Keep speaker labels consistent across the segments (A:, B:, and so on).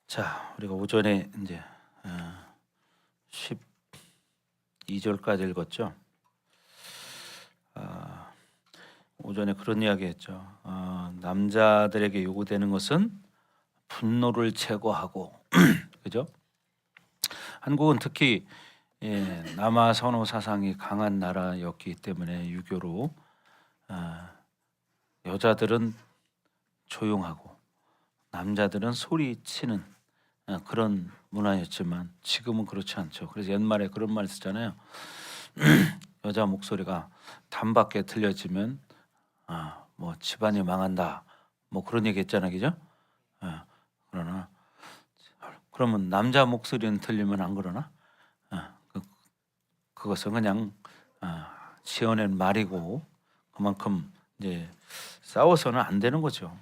A: 자, 우리가 오전에 이제 12절까지 읽었죠. 오전에 그런 이야기했죠. 남자들에게 요구되는 것은 분노를 제거하고, 그죠? 한국은 특히 남아 선호 사상이 강한 나라였기 때문에 유교로 여자들은 조용하고 남자들은 소리치는 그런 문화였지만 지금은 그렇지 않죠. 그래서 옛말에 그런 말 쓰잖아요. 여자 목소리가 단밖에 들려지면 뭐 집안이 망한다. 뭐 그런 얘기 했잖아요, 그죠? 그러나 그러면 남자 목소리는 들리면 안 그러나? 그것은 그냥 지어낸 말이고 그만큼 이제 싸워서는 안 되는 거죠.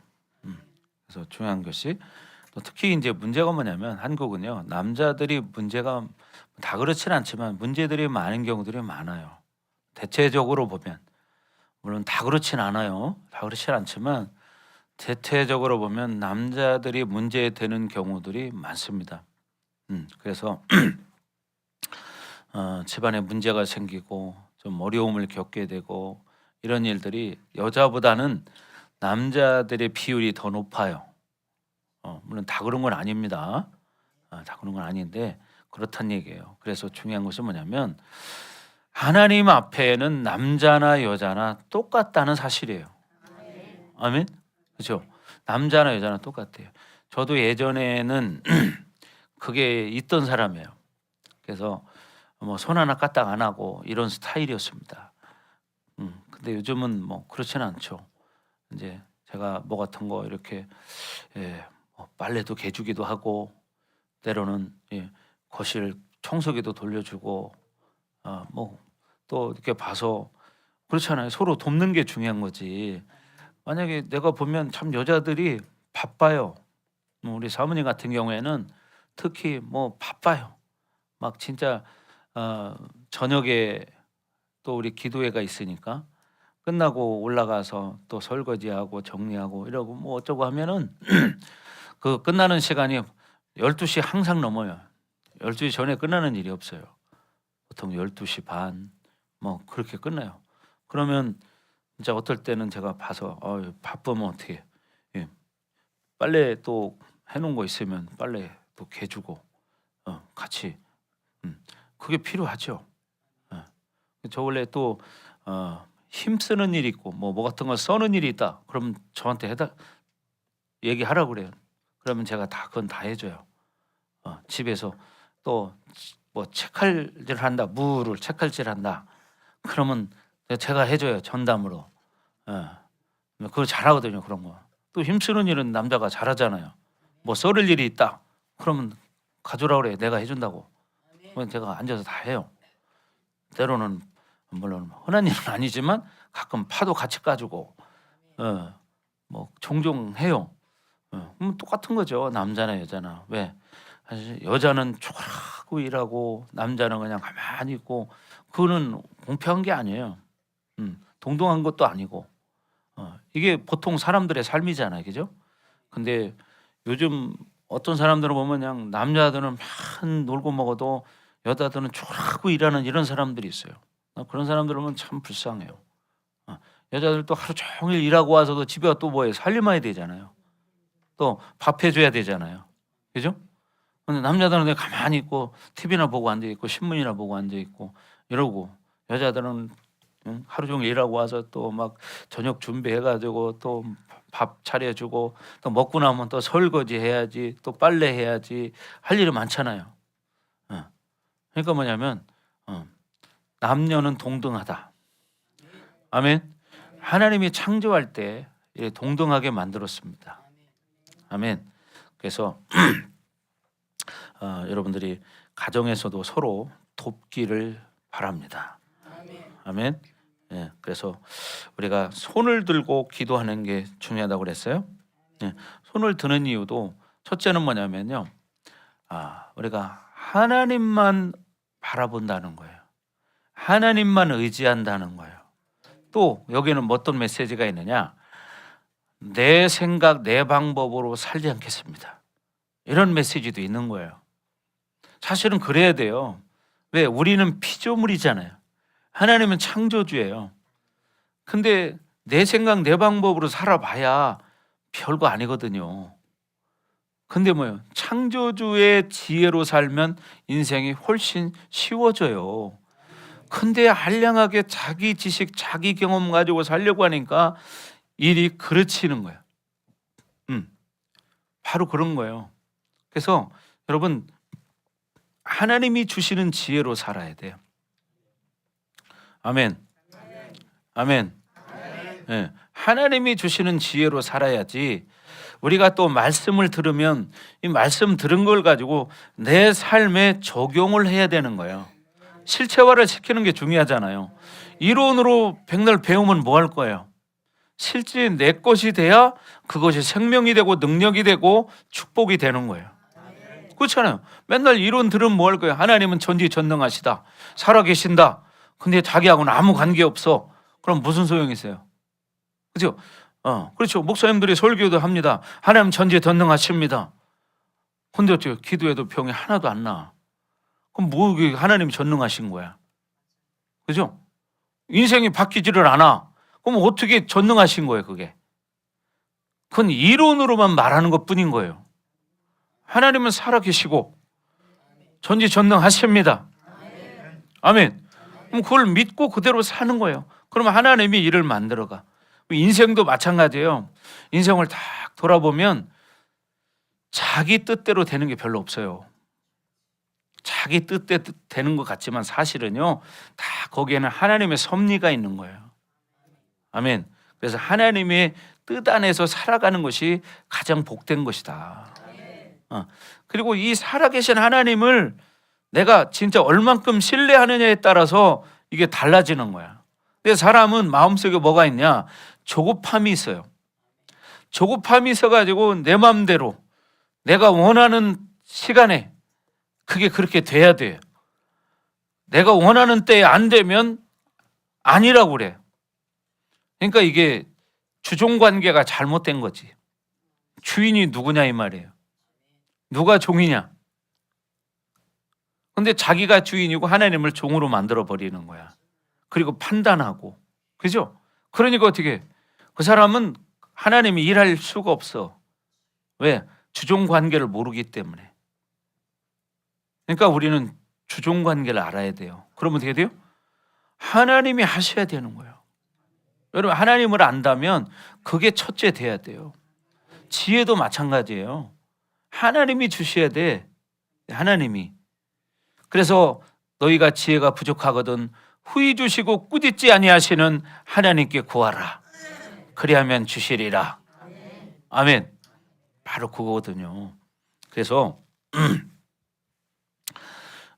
A: 그래서 중요한 것이 또 특히 이제 문제가 뭐냐면 한국은요 남자들이 문제가 다 그렇지는 않지만 문제들이 많은 경우들이 많아요. 대체적으로 보면 물론 다 그렇진 않아요. 다 그렇진 않지만 대체적으로 보면 남자들이 문제되는 경우들이 많습니다. 그래서 집안에 문제가 생기고 좀 어려움을 겪게 되고 이런 일들이 여자보다는 남자들의 비율이 더 높아요. 물론 다 그런 건 아닙니다. 다 그런 건 아닌데 그렇단 얘기예요. 그래서 중요한 것은 뭐냐면 하나님 앞에는 남자나 여자나 똑같다는 사실이에요. 아멘. 그렇죠? 남자나 여자나 똑같아요. 저도 예전에는 그게 있던 사람이에요. 그래서 뭐 손 하나 까딱 안 하고 이런 스타일이었습니다. 근데 요즘은 뭐 그렇지는 않죠. 이제 제가 뭐 같은 거 이렇게 뭐 빨래도 개주기도 하고 때로는 거실 청소기도 돌려주고 뭐 또 이렇게 봐서 그렇잖아요. 서로 돕는 게 중요한 거지. 만약에 내가 보면 참 여자들이 바빠요. 뭐 우리 사모님 같은 경우에는 특히 뭐 바빠요. 막 진짜 저녁에 또 우리 기도회가 있으니까 끝나고 올라가서 또 설거지하고 정리하고 이러고 뭐 어쩌고 하면은 그 끝나는 시간이 12시 항상 넘어요. 12시 전에 끝나는 일이 없어요. 보통 12시 반 뭐 그렇게 끝나요. 그러면 진짜 어떨 때는 제가 봐서 바쁘면 어떻게 빨래 또 해놓은 거 있으면 빨래 또 개주고 같이 그게 필요하죠. 예. 저 원래 또 힘쓰는 일이 있고 뭐 같은 거 써는 일이 있다. 그럼 저한테 얘기하라고 그래요. 그러면 제가 다 그건 다 해줘요. 집에서 또 뭐 책할질 한다, 무를 책할질 한다. 그러면 제가 해줘요 전담으로. 예. 그걸 잘하거든요 그런 거. 또 힘쓰는 일은 남자가 잘하잖아요. 뭐 썰을 일이 있다. 그러면 가져라 그래. 내가 해준다고. 그건 제가 앉아서 다 해요. 때로는 물론 흔한 일은 아니지만 가끔 파도 같이 까주고 뭐 종종 해요. 똑같은 거죠. 남자나 여자나. 왜? 사실 여자는 초라하고 일하고 남자는 그냥 가만히 있고 그거는 공평한 게 아니에요. 동등한 것도 아니고 이게 보통 사람들의 삶이잖아요. 그죠? 근데 요즘 어떤 사람들을 보면 그냥 남자들은 막 놀고 먹어도 여자들은 초라하고 일하는 이런 사람들이 있어요. 그런 사람들 보면 참 불쌍해요. 여자들도 하루 종일 일하고 와서도 집에 또 뭐해 살림해야 되잖아요. 또 밥 해줘야 되잖아요. 그죠? 근데 남자들은 그냥 가만히 있고 TV나 보고 앉아 있고 신문이나 보고 앉아 있고 이러고 여자들은 하루 종일 일하고 와서 또 막 저녁 준비해가지고 또 밥 차려주고 또 먹고 나면 또 설거지 해야지 또 빨래 해야지 할 일이 많잖아요. 그러니까 뭐냐면 남녀는 동등하다. 아멘. 하나님이 창조할 때 동등하게 만들었습니다. 아멘. 그래서 여러분들이 가정에서도 서로 돕기를 바랍니다. 아멘. 예, 그래서 우리가 손을 들고 기도하는 게 중요하다고 그랬어요. 손을 드는 이유도 첫째는 뭐냐면요. 우리가 하나님만 바라본다는 거예요. 하나님만 의지한다는 거예요. 또 여기는 어떤 메시지가 있느냐? 내 생각, 내 방법으로 살지 않겠습니다. 이런 메시지도 있는 거예요. 사실은 그래야 돼요. 왜? 우리는 피조물이잖아요. 하나님은 창조주예요. 근데 내 생각 내 방법으로 살아봐야 별거 아니거든요. 근데 뭐예요? 창조주의 지혜로 살면 인생이 훨씬 쉬워져요. 근데 한량하게 자기 지식, 자기 경험 가지고 살려고 하니까 일이 그르치는 거예요. 바로 그런 거예요. 그래서 여러분, 하나님이 주시는 지혜로 살아야 돼요. 아멘. 아멘. 네. 하나님이 주시는 지혜로 살아야지 우리가 또 말씀을 들으면 이 말씀 들은 걸 가지고 내 삶에 적용을 해야 되는 거예요. 실체화를 시키는 게 중요하잖아요. 이론으로 백날 배우면 뭐 할 거예요? 실제 내 것이 돼야 그것이 생명이 되고 능력이 되고 축복이 되는 거예요. 그렇잖아요. 맨날 이론 들으면 뭐 할 거예요? 하나님은 전지전능하시다, 살아계신다. 근데 자기하고는 아무 관계 없어. 그럼 무슨 소용이 있어요? 그렇죠? 그렇죠. 목사님들이 설교도 합니다. 하나님 전지전능하십니다. 근데 어떻게 기도해도 병이 하나도 안 나? 그럼 뭐 하나님이 전능하신 거야? 그죠? 인생이 바뀌지를 않아. 그럼 어떻게 전능하신 거예요, 그게? 그건 이론으로만 말하는 것 뿐인 거예요. 하나님은 살아계시고 전지전능하십니다. 아멘. 그럼 그걸 믿고 그대로 사는 거예요. 그러면 하나님이 일을 만들어가. 인생도 마찬가지예요. 인생을 딱 돌아보면 자기 뜻대로 되는 게 별로 없어요. 자기 뜻대로 되는 것 같지만 사실은요, 다 거기에는 하나님의 섭리가 있는 거예요. 아멘. 그래서 하나님의 뜻 안에서 살아가는 것이 가장 복된 것이다. 그리고 이 살아계신 하나님을 내가 진짜 얼만큼 신뢰하느냐에 따라서 이게 달라지는 거야. 근데 사람은 마음속에 뭐가 있냐? 조급함이 있어요. 조급함이 있어가지고 내 마음대로 내가 원하는 시간에 그게 그렇게 돼야 돼요. 내가 원하는 때에 안 되면 아니라고 그래. 그러니까 이게 주종관계가 잘못된 거지. 주인이 누구냐 이 말이에요. 누가 종이냐. 근데 자기가 주인이고 하나님을 종으로 만들어 버리는 거야. 그리고 판단하고. 그죠? 그러니까 어떻게 그 사람은 하나님이 일할 수가 없어. 왜? 주종관계를 모르기 때문에. 그러니까 우리는 주종관계를 알아야 돼요. 그러면 어떻게 돼요? 하나님이 하셔야 되는 거예요. 여러분, 하나님을 안다면 그게 첫째 돼야 돼요. 지혜도 마찬가지예요. 하나님이 주셔야 돼. 하나님이. 그래서 너희가 지혜가 부족하거든 후히 주시고 꾸짖지 아니하시는 하나님께 구하라. 그리하면 주시리라. 아멘. 바로 그거거든요. 그래서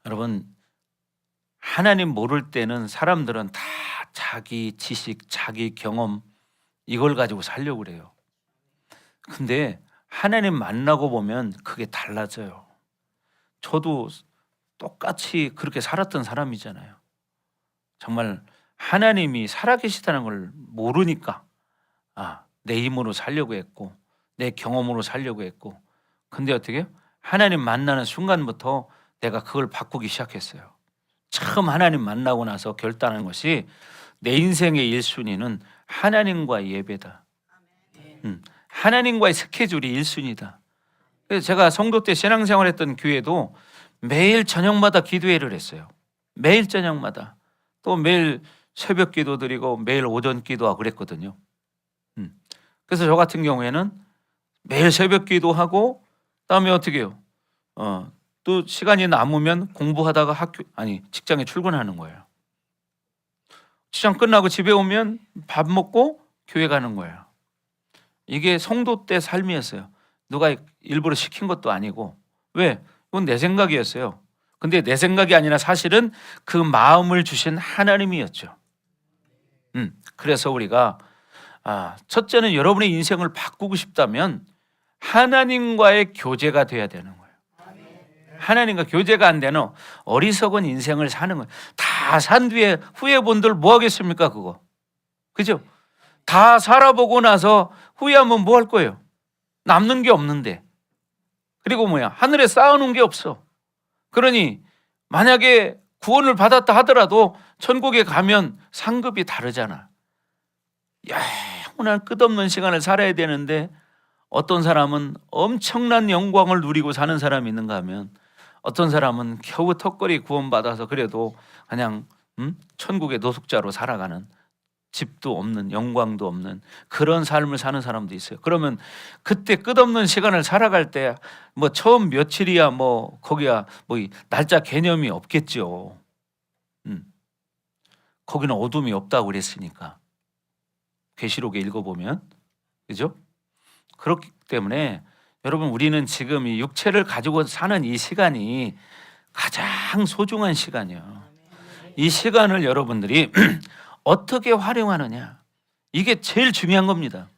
A: 여러분, 하나님 모를 때는 사람들은 다 자기 지식, 자기 경험 이걸 가지고 살려고 그래요. 근데 하나님 만나고 보면 그게 달라져요. 저도 똑같이 그렇게 살았던 사람이잖아요. 정말 하나님이 살아계시다는 걸 모르니까 내 힘으로 살려고 했고 내 경험으로 살려고 했고, 근데 어떻게 해요? 하나님 만나는 순간부터 내가 그걸 바꾸기 시작했어요. 처음 하나님 만나고 나서 결단한 것이 내 인생의 1순위는 하나님과의 예배다. 하나님과의 스케줄이 1순위다. 그래서 제가 성도 때 신앙생활했던 교회도 매일 저녁마다 기도회를 했어요. 매일 저녁마다. 또 매일 새벽 기도 드리고 매일 오전 기도하고 그랬거든요. 그래서 저 같은 경우에는 매일 새벽 기도하고 그다음에 어떻게 해요? 또 시간이 남으면 공부하다가 직장에 출근하는 거예요. 직장 끝나고 집에 오면 밥 먹고 교회 가는 거예요. 이게 성도 때 삶이었어요. 누가 일부러 시킨 것도 아니고. 왜? 이건 내 생각이었어요. 근데 내 생각이 아니라 사실은 그 마음을 주신 하나님이었죠. 그래서 우리가 첫째는 여러분의 인생을 바꾸고 싶다면 하나님과의 교제가 돼야 되는 거예요. 하나님과 교제가 안 되는 어리석은 인생을 사는 거예요. 다 산 뒤에 후회본들 뭐 하겠습니까, 그거? 그죠? 다 살아보고 나서 후회하면 뭐 할 거예요? 남는 게 없는데. 그리고 하늘에 쌓아놓은 게 없어. 그러니 만약에 구원을 받았다 하더라도 천국에 가면 상급이 다르잖아. 영원한 끝없는 시간을 살아야 되는데 어떤 사람은 엄청난 영광을 누리고 사는 사람이 있는가 하면 어떤 사람은 겨우 턱걸이 구원받아서 그래도 그냥 천국의 노숙자로 살아가는, 집도 없는, 영광도 없는 그런 삶을 사는 사람도 있어요. 그러면 그때 끝없는 시간을 살아갈 때 처음 며칠이야 거기야 이 날짜 개념이 없겠죠. 거기는 어둠이 없다고 그랬으니까. 계시록에 읽어보면, 그죠? 그렇기 때문에 여러분, 우리는 지금 이 육체를 가지고 사는 이 시간이 가장 소중한 시간이에요. 이 시간을 여러분들이 어떻게 활용하느냐, 이게 제일 중요한 겁니다.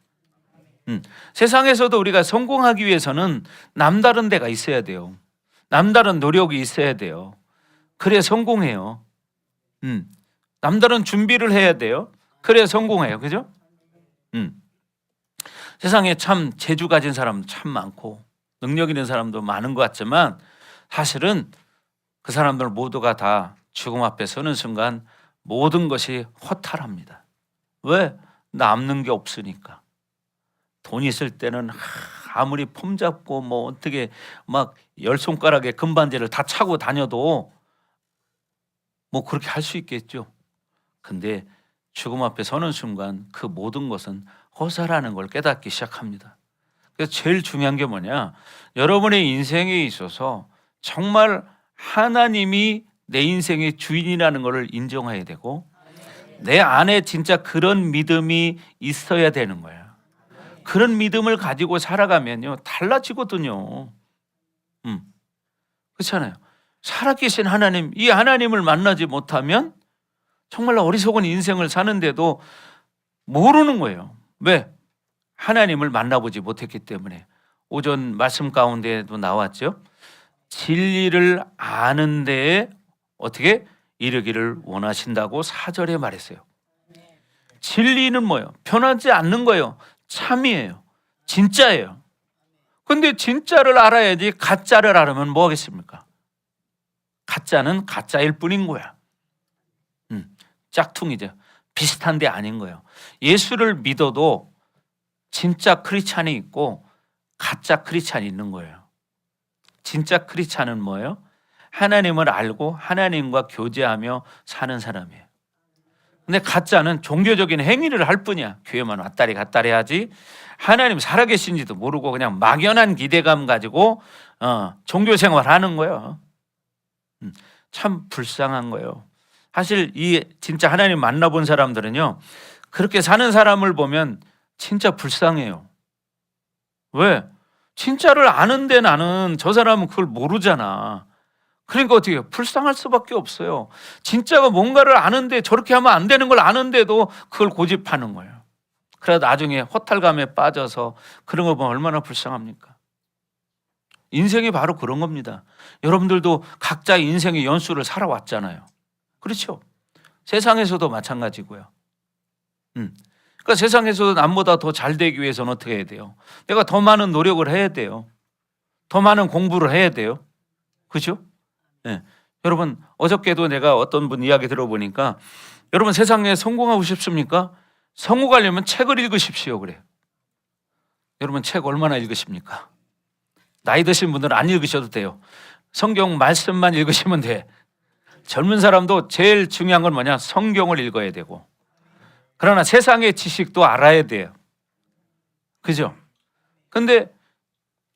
A: 세상에서도 우리가 성공하기 위해서는 남다른 데가 있어야 돼요. 남다른 노력이 있어야 돼요. 그래야 성공해요. 남다른 준비를 해야 돼요. 그래야 성공해요. 그죠? 세상에 참 재주 가진 사람 참 많고 능력 있는 사람도 많은 것 같지만 사실은 그 사람들 모두가 다 죽음 앞에 서는 순간 모든 것이 허탈합니다. 왜? 남는 게 없으니까. 돈 있을 때는 아무리 폼 잡고 어떻게 막 10손가락에 금반지를 다 차고 다녀도 그렇게 할 수 있겠죠. 근데 죽음 앞에 서는 순간 그 모든 것은 허사라는 걸 깨닫기 시작합니다. 그래서 제일 중요한 게 뭐냐, 여러분의 인생에 있어서 정말 하나님이 내 인생의 주인이라는 것을 인정해야 되고 내 안에 진짜 그런 믿음이 있어야 되는 거야. 그런 믿음을 가지고 살아가면요 달라지거든요. 그렇잖아요. 살아계신 하나님, 이 하나님을 만나지 못하면 정말 어리석은 인생을 사는데도 모르는 거예요. 왜? 하나님을 만나보지 못했기 때문에. 오전 말씀 가운데도 나왔죠. 진리를 아는 데에 어떻게 이르기를 원하신다고 4절에 말했어요. 진리는 뭐예요? 변하지 않는 거예요. 참이에요. 진짜예요. 근데 진짜를 알아야지 가짜를 알으면 뭐 하겠습니까? 가짜는 가짜일 뿐인 거야. 짝퉁이죠. 비슷한데 아닌 거예요. 예수를 믿어도 진짜 크리스찬이 있고 가짜 크리스찬이 있는 거예요. 진짜 크리스찬은 뭐예요? 하나님을 알고 하나님과 교제하며 사는 사람이에요. 근데 가짜는 종교적인 행위를 할 뿐이야. 교회만 왔다리 갔다리 하지 하나님 살아계신지도 모르고 그냥 막연한 기대감 가지고 종교 생활하는 거예요. 참 불쌍한 거예요. 사실 이 진짜 하나님 만나본 사람들은요 그렇게 사는 사람을 보면 진짜 불쌍해요. 왜? 진짜를 아는데 나는 저 사람은 그걸 모르잖아. 그러니까 어떻게 해요? 불쌍할 수밖에 없어요. 진짜가 뭔가를 아는데 저렇게 하면 안 되는 걸 아는데도 그걸 고집하는 거예요. 그러다 나중에 허탈감에 빠져서 그런 거 보면 얼마나 불쌍합니까? 인생이 바로 그런 겁니다. 여러분들도 각자의 인생의 연수를 살아왔잖아요. 그렇죠? 세상에서도 마찬가지고요. 그러니까 세상에서도 남보다 더 잘 되기 위해서는 어떻게 해야 돼요? 내가 더 많은 노력을 해야 돼요. 더 많은 공부를 해야 돼요. 그렇죠? 네. 여러분 어저께도 내가 어떤 분 이야기 들어보니까 여러분 세상에 성공하고 싶습니까? 성공하려면 책을 읽으십시오 그래요. 여러분 책 얼마나 읽으십니까? 나이 드신 분들은 안 읽으셔도 돼요. 성경 말씀만 읽으시면 돼. 젊은 사람도 제일 중요한 건 뭐냐? 성경을 읽어야 되고 그러나 세상의 지식도 알아야 돼요. 그죠? 근데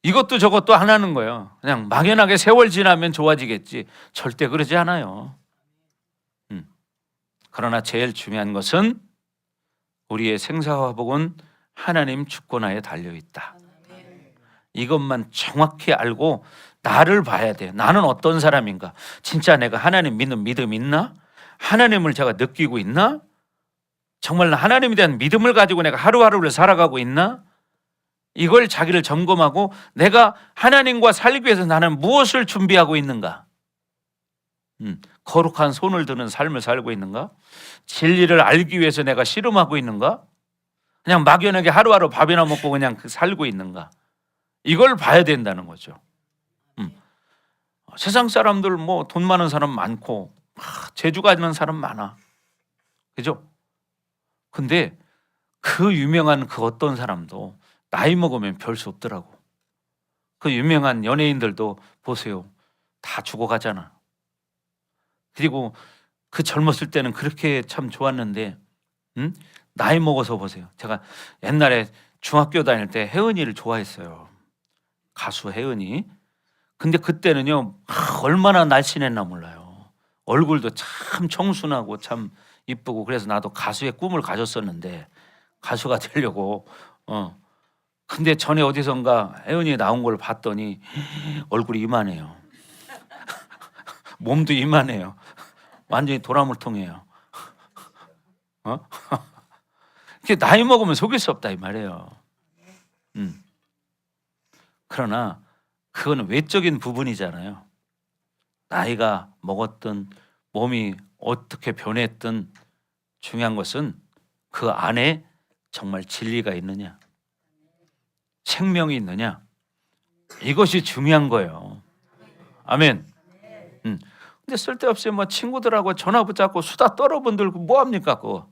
A: 이것도 저것도 안 하는 거예요. 그냥 막연하게 세월 지나면 좋아지겠지. 절대 그러지 않아요. 그러나 제일 중요한 것은 우리의 생사화복은 하나님 주권하에 달려있다. 이것만 정확히 알고 나를 봐야 돼요. 나는 어떤 사람인가? 진짜 내가 하나님 믿는 믿음 있나? 하나님을 제가 느끼고 있나? 정말 하나님에 대한 믿음을 가지고 내가 하루하루를 살아가고 있나? 이걸 자기를 점검하고 내가 하나님과 살기 위해서 나는 무엇을 준비하고 있는가? 거룩한 손을 드는 삶을 살고 있는가? 진리를 알기 위해서 내가 씨름하고 있는가? 그냥 막연하게 하루하루 밥이나 먹고 그냥 살고 있는가? 이걸 봐야 된다는 거죠. 세상 사람들 뭐 돈 많은 사람 많고 재주가 있는 사람 많아. 그죠? 근데 그 유명한 그 어떤 사람도 나이 먹으면 별 수 없더라고. 그 유명한 연예인들도 보세요. 다 죽어가잖아. 그리고 그 젊었을 때는 그렇게 참 좋았는데 나이 먹어서 보세요. 제가 옛날에 중학교 다닐 때 혜은이를 좋아했어요. 가수 혜은이. 근데 그때는요 얼마나 날씬했나 몰라요. 얼굴도 참 청순하고 참 이쁘고 그래서 나도 가수의 꿈을 가졌었는데 가수가 되려고 근데 전에 어디선가 혜은이 나온 걸 봤더니 얼굴이 이만해요. 몸도 이만해요. 완전히 도라물통이에요. 이렇게 나이 먹으면 속일 수 없다 이 말이에요. 그러나 그건 외적인 부분이잖아요. 나이가 먹었든 몸이 어떻게 변했든 중요한 것은 그 안에 정말 진리가 있느냐, 생명이 있느냐, 이것이 중요한 거예요. 아멘. 근데 쓸데없이 뭐 친구들하고 전화 붙잡고 수다 떨어분들고 뭐 합니까 그거?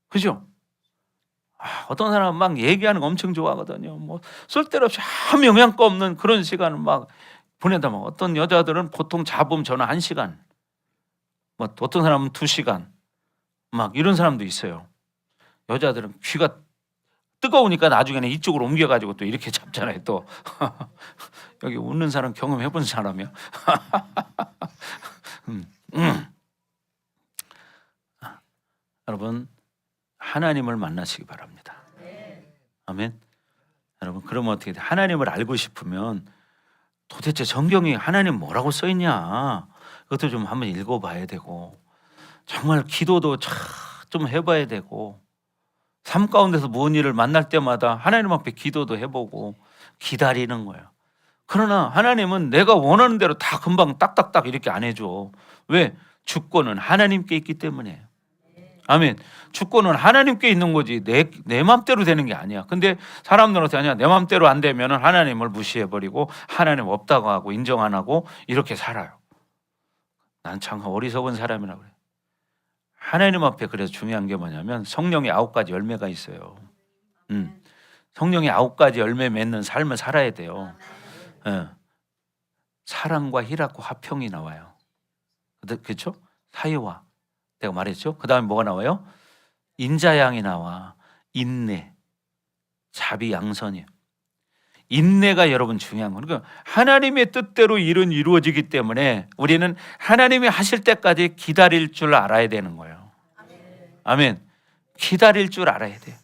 A: 그죠? 어떤 사람은 막 얘기하는 거 엄청 좋아하거든요. 뭐 쓸데없이 아무 영향가 없는 그런 시간을 막 보내다 막 어떤 여자들은 보통 잡으면 전화 1시간, 뭐 어떤 사람은 2시간, 막 이런 사람도 있어요. 여자들은 귀가 뜨거우니까 나중에는 이쪽으로 옮겨가지고 또 이렇게 잡잖아요. 또 여기 웃는 사람 경험해본 사람이요. 여러분 하나님을 만나시기 바랍니다. 아멘. 여러분 그러면 어떻게 돼? 하나님을 알고 싶으면 도대체 성경이 하나님 뭐라고 써 있냐 그것도 좀 한번 읽어봐야 되고 정말 기도도 좀 해봐야 되고 삶 가운데서 무슨 일을 만날 때마다 하나님 앞에 기도도 해보고 기다리는 거예요. 그러나 하나님은 내가 원하는 대로 다 금방 딱딱딱 이렇게 안 해줘. 왜? 주권은 하나님께 있기 때문에. 아멘. 주권은 하나님께 있는 거지 내 맘대로 되는 게 아니야. 근데 사람들은 어떻게 하냐? 내 맘대로 안 되면 하나님을 무시해버리고 하나님 없다고 하고 인정 안 하고 이렇게 살아요. 난 참 어리석은 사람이라고 그래. 하나님 앞에 그래서 중요한 게 뭐냐면 성령의 9가지 열매가 있어요. 성령의 9가지 열매 맺는 삶을 살아야 돼요. 사랑과 희락과 화평이 나와요. 그렇죠? 사유와 내가 말했죠. 그 다음에 뭐가 나와요? 인자양이 나와. 인내, 자비, 양선이에요. 인내가 여러분 중요한 거예요. 그러니까 하나님의 뜻대로 일은 이루어지기 때문에 우리는 하나님이 하실 때까지 기다릴 줄 알아야 되는 거예요. 아멘. 기다릴 줄 알아야 돼요.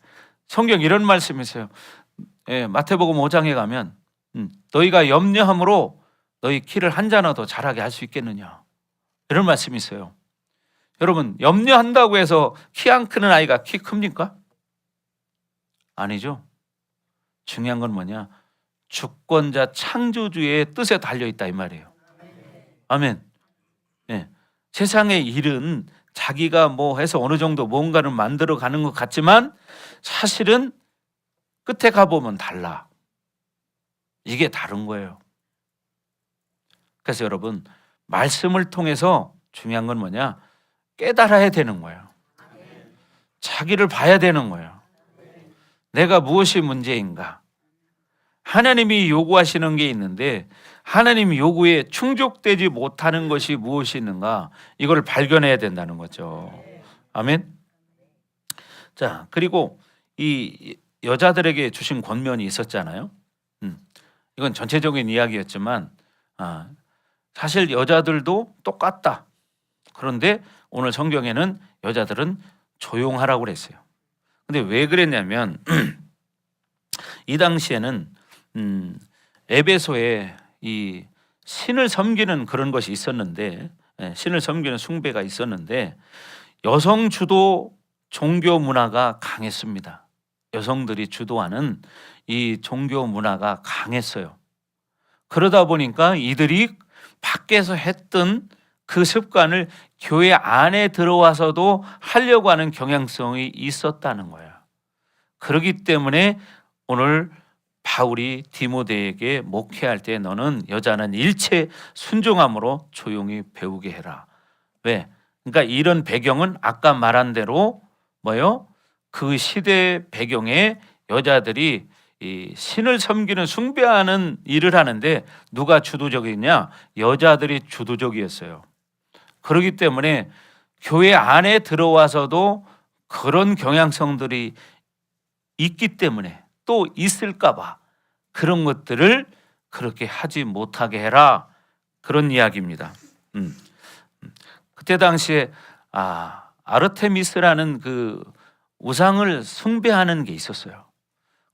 A: 성경 이런 말씀이 있어요. 마태복음 5장에 가면 너희가 염려함으로 너희 키를 한 자나 더 자라게 할 수 있겠느냐 이런 말씀이 있어요. 여러분 염려한다고 해서 키 안 크는 아이가 키 큽니까? 아니죠. 중요한 건 뭐냐? 주권자 창조주의 뜻에 달려있다 이 말이에요. 아멘. 세상의 일은 자기가 뭐 해서 어느 정도 뭔가를 만들어 가는 것 같지만 사실은 끝에 가보면 달라. 이게 다른 거예요. 그래서 여러분 말씀을 통해서 중요한 건 뭐냐? 깨달아야 되는 거예요. 자기를 봐야 되는 거예요. 내가 무엇이 문제인가? 하나님이 요구하시는 게 있는데 하나님 요구에 충족되지 못하는 것이 무엇이 있는가? 이걸 발견해야 된다는 거죠. 아멘. 자, 그리고 이 여자들에게 주신 권면이 있었잖아요. 이건 전체적인 이야기였지만 사실 여자들도 똑같다. 그런데 오늘 성경에는 여자들은 조용하라고 그랬어요. 근데 왜 그랬냐면 이 당시에는 에베소에 이 신을 섬기는 그런 것이 있었는데 신을 섬기는 숭배가 있었는데 여성 주도 종교 문화가 강했습니다. 여성들이 주도하는 이 종교 문화가 강했어요. 그러다 보니까 이들이 밖에서 했던 그 습관을 교회 안에 들어와서도 하려고 하는 경향성이 있었다는 거예요. 그렇기 때문에 오늘 바울이 디모데에게 목회할 때 너는 여자는 일체 순종함으로 조용히 배우게 해라. 왜? 그러니까 이런 배경은 아까 말한 대로 뭐요? 그 시대 배경에 여자들이 이 신을 섬기는 숭배하는 일을 하는데 누가 주도적이냐? 여자들이 주도적이었어요. 그렇기 때문에 교회 안에 들어와서도 그런 경향성들이 있기 때문에 또 있을까 봐 그런 것들을 그렇게 하지 못하게 해라. 그런 이야기입니다. 그때 당시에 아르테미스라는 그 우상을 숭배하는 게 있었어요.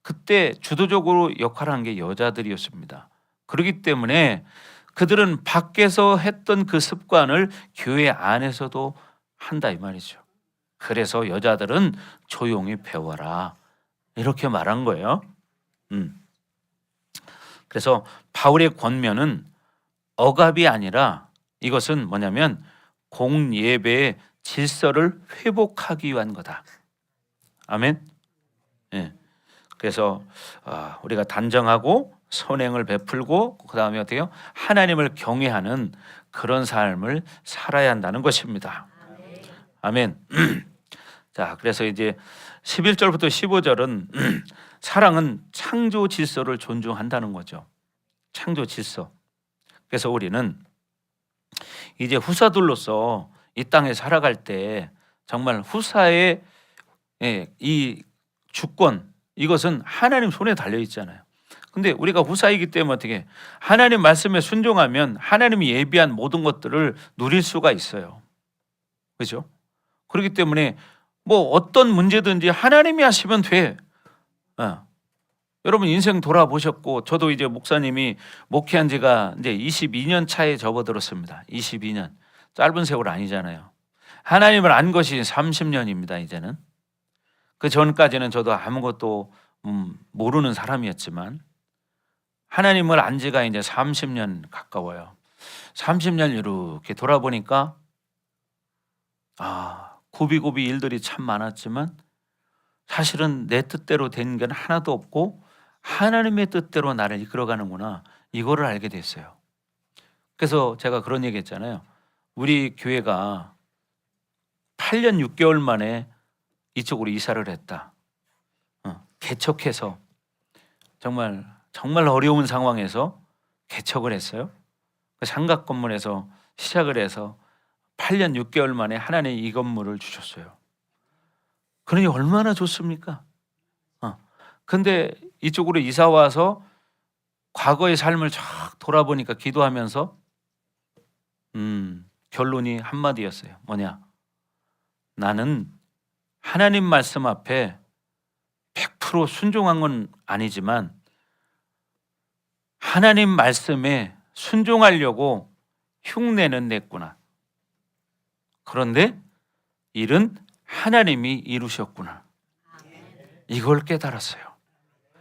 A: 그때 주도적으로 역할한 게 여자들이었습니다. 그렇기 때문에 그들은 밖에서 했던 그 습관을 교회 안에서도 한다 이 말이죠. 그래서 여자들은 조용히 배워라 이렇게 말한 거예요. 그래서 바울의 권면은 억압이 아니라 이것은 뭐냐면 공예배의 질서를 회복하기 위한 거다. 아멘. 예. 그래서 우리가 단정하고 선행을 베풀고 그 다음에 어떻게요? 하나님을 경외하는 그런 삶을 살아야 한다는 것입니다. 아멘. 자, 그래서 이제 11절부터 15절은 사랑은 창조 질서를 존중한다는 거죠. 창조 질서. 그래서 우리는 이제 후사들로서 이 땅에 살아갈 때 정말 후사의 이 주권 이것은 하나님 손에 달려 있잖아요. 근데 우리가 후사이기 때문에 어떻게 하나님 말씀에 순종하면 하나님이 예비한 모든 것들을 누릴 수가 있어요. 그렇죠? 그렇기 때문에 뭐 어떤 문제든지 하나님이 하시면 돼. 여러분 인생 돌아보셨고 저도 이제 목사님이 목회한 지가 이제 22년 차에 접어들었습니다. 22년. 짧은 세월 아니잖아요. 하나님을 안 것이 30년입니다. 이제는. 그 전까지는 저도 아무것도 모르는 사람이었지만 하나님을 안 지가 이제 30년 가까워요. 30년 이렇게 돌아보니까 고비고비 일들이 참 많았지만 사실은 내 뜻대로 된 건 하나도 없고 하나님의 뜻대로 나를 이끌어가는구나 이거를 알게 됐어요. 그래서 제가 그런 얘기 했잖아요. 우리 교회가 8년 6개월 만에 이쪽으로 이사를 했다. 개척해서 정말 어려운 상황에서 개척을 했어요. 그 상가 건물에서 시작을 해서 8년 6개월 만에 하나님 이 건물을 주셨어요. 그러니 얼마나 좋습니까? 근데 이쪽으로 이사 와서 과거의 삶을 쫙 돌아보니까 기도하면서 결론이 한마디였어요. 뭐냐? 나는 하나님 말씀 앞에 100% 순종한 건 아니지만 하나님 말씀에 순종하려고 흉내는 냈구나. 그런데 일은 하나님이 이루셨구나. 이걸 깨달았어요.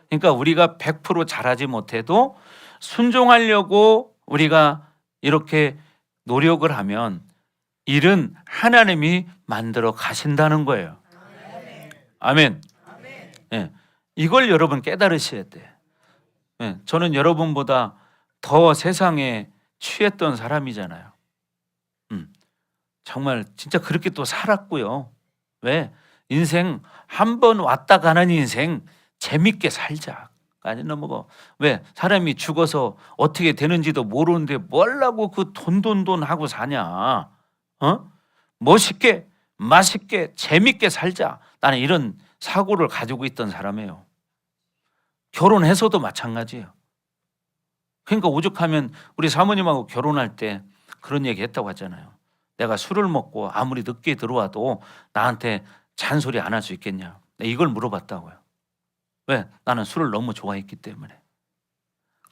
A: 그러니까 우리가 100% 잘하지 못해도 순종하려고 우리가 이렇게 노력을 하면 일은 하나님이 만들어 가신다는 거예요. 아멘. 네. 이걸 여러분 깨달으셔야 돼. 네. 저는 여러분보다 더 세상에 취했던 사람이잖아요. 정말 진짜 그렇게 또 살았고요. 왜? 인생 한 번 왔다 가는 인생 재밌게 살자. 아니 넘어가. 왜? 사람이 죽어서 어떻게 되는지도 모르는데 뭘라고 그 돈 하고 사냐? 멋있게 맛있게 재밌게 살자. 나는 이런 사고를 가지고 있던 사람이에요. 결혼해서도 마찬가지예요. 그러니까 오죽하면 우리 사모님하고 결혼할 때 그런 얘기 했다고 하잖아요. 내가 술을 먹고 아무리 늦게 들어와도 나한테 잔소리 안 할 수 있겠냐. 이걸 물어봤다고요. 왜? 나는 술을 너무 좋아했기 때문에.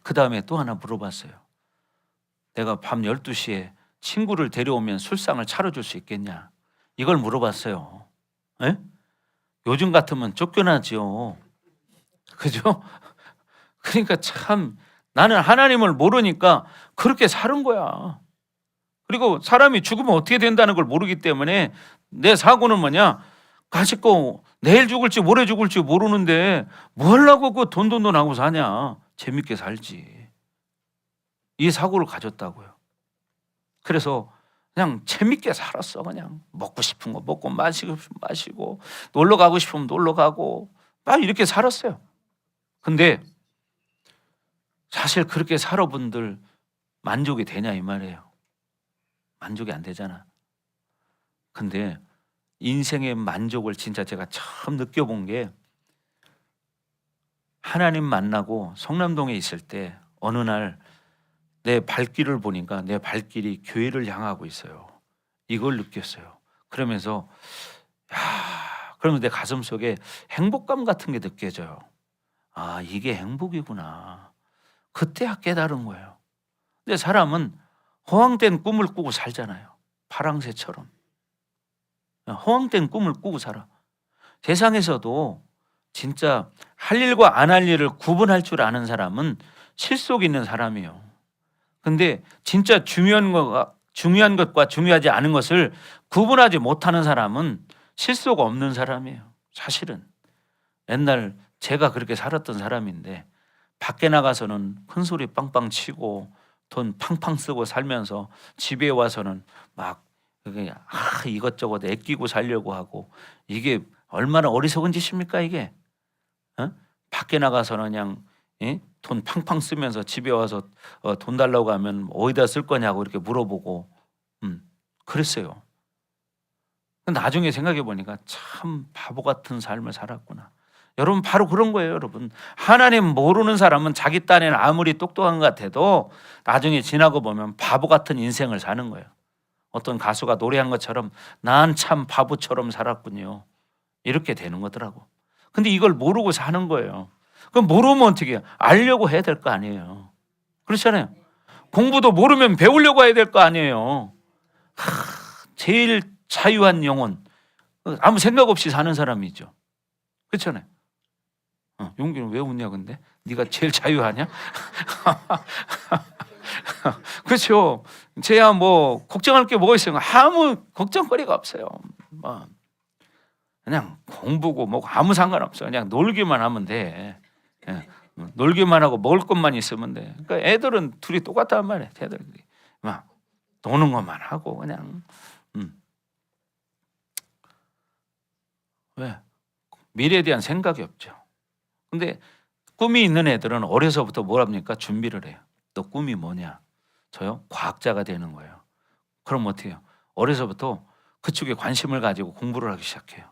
A: 그 다음에 또 하나 물어봤어요. 내가 밤 12시에 친구를 데려오면 술상을 차려줄 수 있겠냐. 이걸 물어봤어요. 에? 요즘 같으면 쫓겨나지요. 그죠? 그러니까 참 나는 하나님을 모르니까 그렇게 사는 거야. 그리고 사람이 죽으면 어떻게 된다는 걸 모르기 때문에 내 사고는 뭐냐? 가지고 내일 죽을지 모레 죽을지 모르는데 뭐 하려고 그 돈돈돈 하고 사냐. 재밌게 살지. 이 사고를 가졌다고요. 그래서 그냥 재밌게 살았어. 그냥 먹고 싶은 거 먹고 마시고 싶으면 마시고 놀러 가고 싶으면 놀러 가고 막 이렇게 살았어요. 근데 사실 그렇게 살아분들 만족이 되냐 이 말이에요. 만족이 안 되잖아. 근데 인생의 만족을 진짜 제가 처음 느껴본 게 하나님 만나고 성남동에 있을 때 어느 날 내 발길을 보니까 내 발길이 교회를 향하고 있어요. 이걸 느꼈어요. 그러면서 그러면 내 가슴 속에 행복감 같은 게 느껴져요. 아, 이게 행복이구나. 그때야 깨달은 거예요. 근데 사람은 허황된 꿈을 꾸고 살잖아요. 파랑새처럼. 허황된 꿈을 꾸고 살아. 세상에서도 진짜 할 일과 안 할 일을 구분할 줄 아는 사람은 실속 있는 사람이에요. 근데 진짜 중요한 것과 중요하지 않은 것을 구분하지 못하는 사람은 실속 없는 사람이에요. 사실은 옛날 제가 그렇게 살았던 사람인데 밖에 나가서는 큰 소리 빵빵 치고 돈 팡팡 쓰고 살면서 집에 와서는 막 이것저것 아끼고 살려고 하고 이게 얼마나 어리석은 짓입니까 이게? 밖에 나가서는 그냥 돈 팡팡 쓰면서 집에 와서 돈 달라고 하면 어디다 쓸 거냐고 이렇게 물어보고 그랬어요. 나중에 생각해 보니까 참 바보 같은 삶을 살았구나. 여러분 바로 그런 거예요. 여러분 하나님 모르는 사람은 자기 딴에는 아무리 똑똑한 것 같아도 나중에 지나고 보면 바보 같은 인생을 사는 거예요. 어떤 가수가 노래한 것처럼 난 참 바보처럼 살았군요. 이렇게 되는 거더라고. 근데 이걸 모르고 사는 거예요. 그럼 모르면 어떻게 해요? 알려고 해야 될 거 아니에요. 그렇잖아요. 공부도 모르면 배우려고 해야 될 거 아니에요. 제일 자유한 영혼, 아무 생각 없이 사는 사람이죠. 그렇잖아요. 용기는 왜 웃냐 근데? 네가 제일 자유하냐? 그렇죠. 쟤야 뭐 걱정할 게 뭐가 있어요? 아무 걱정거리가 없어요. 그냥 공부고 뭐 아무 상관없어. 그냥 놀기만 하면 돼. 놀기만 하고 먹을 것만 있으면 돼. 그러니까 애들은 둘이 똑같단 말이야. 애들이 막 노는 것만 하고 그냥 왜 미래에 대한 생각이 없죠. 근데 꿈이 있는 애들은 어려서부터 뭘 합니까? 준비를 해요. 너 꿈이 뭐냐? 저요? 과학자가 되는 거예요. 그럼 어떻게 해요? 어려서부터 그쪽에 관심을 가지고 공부를 하기 시작해요.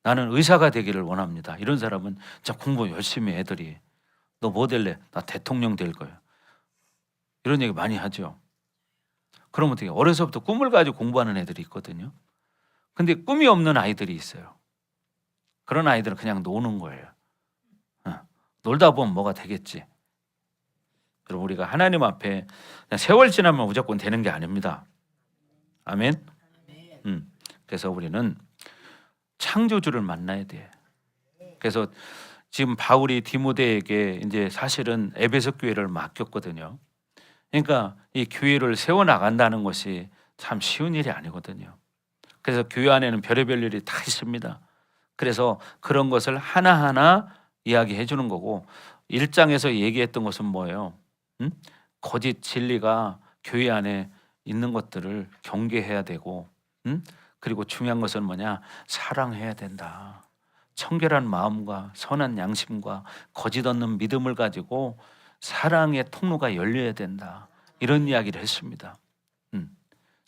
A: 나는 의사가 되기를 원합니다. 이런 사람은 진짜 공부 열심히 해. 애들이 너 뭐 될래? 나 대통령 될 거야. 이런 얘기 많이 하죠. 그럼 어떻게 해요? 어려서부터 꿈을 가지고 공부하는 애들이 있거든요. 근데 꿈이 없는 아이들이 있어요. 그런 아이들은 그냥 노는 거예요. 놀다 보면 뭐가 되겠지. 여러분 우리가 하나님 앞에 그냥 세월 지나면 무조건 되는 게 아닙니다. 아멘. 그래서 우리는 창조주를 만나야 돼. 그래서 지금 바울이 디모데에게 이제 사실은 에베소 교회를 맡겼거든요. 그러니까 이 교회를 세워 나간다는 것이 참 쉬운 일이 아니거든요. 그래서 교회 안에는 별의별 일이 다 있습니다. 그래서 그런 것을 하나하나 이야기해 주는 거고 1장에서 얘기했던 것은 뭐예요? 거짓 진리가 교회 안에 있는 것들을 경계해야 되고 그리고 중요한 것은 뭐냐? 사랑해야 된다. 청결한 마음과 선한 양심과 거짓 없는 믿음을 가지고 사랑의 통로가 열려야 된다. 이런 이야기를 했습니다.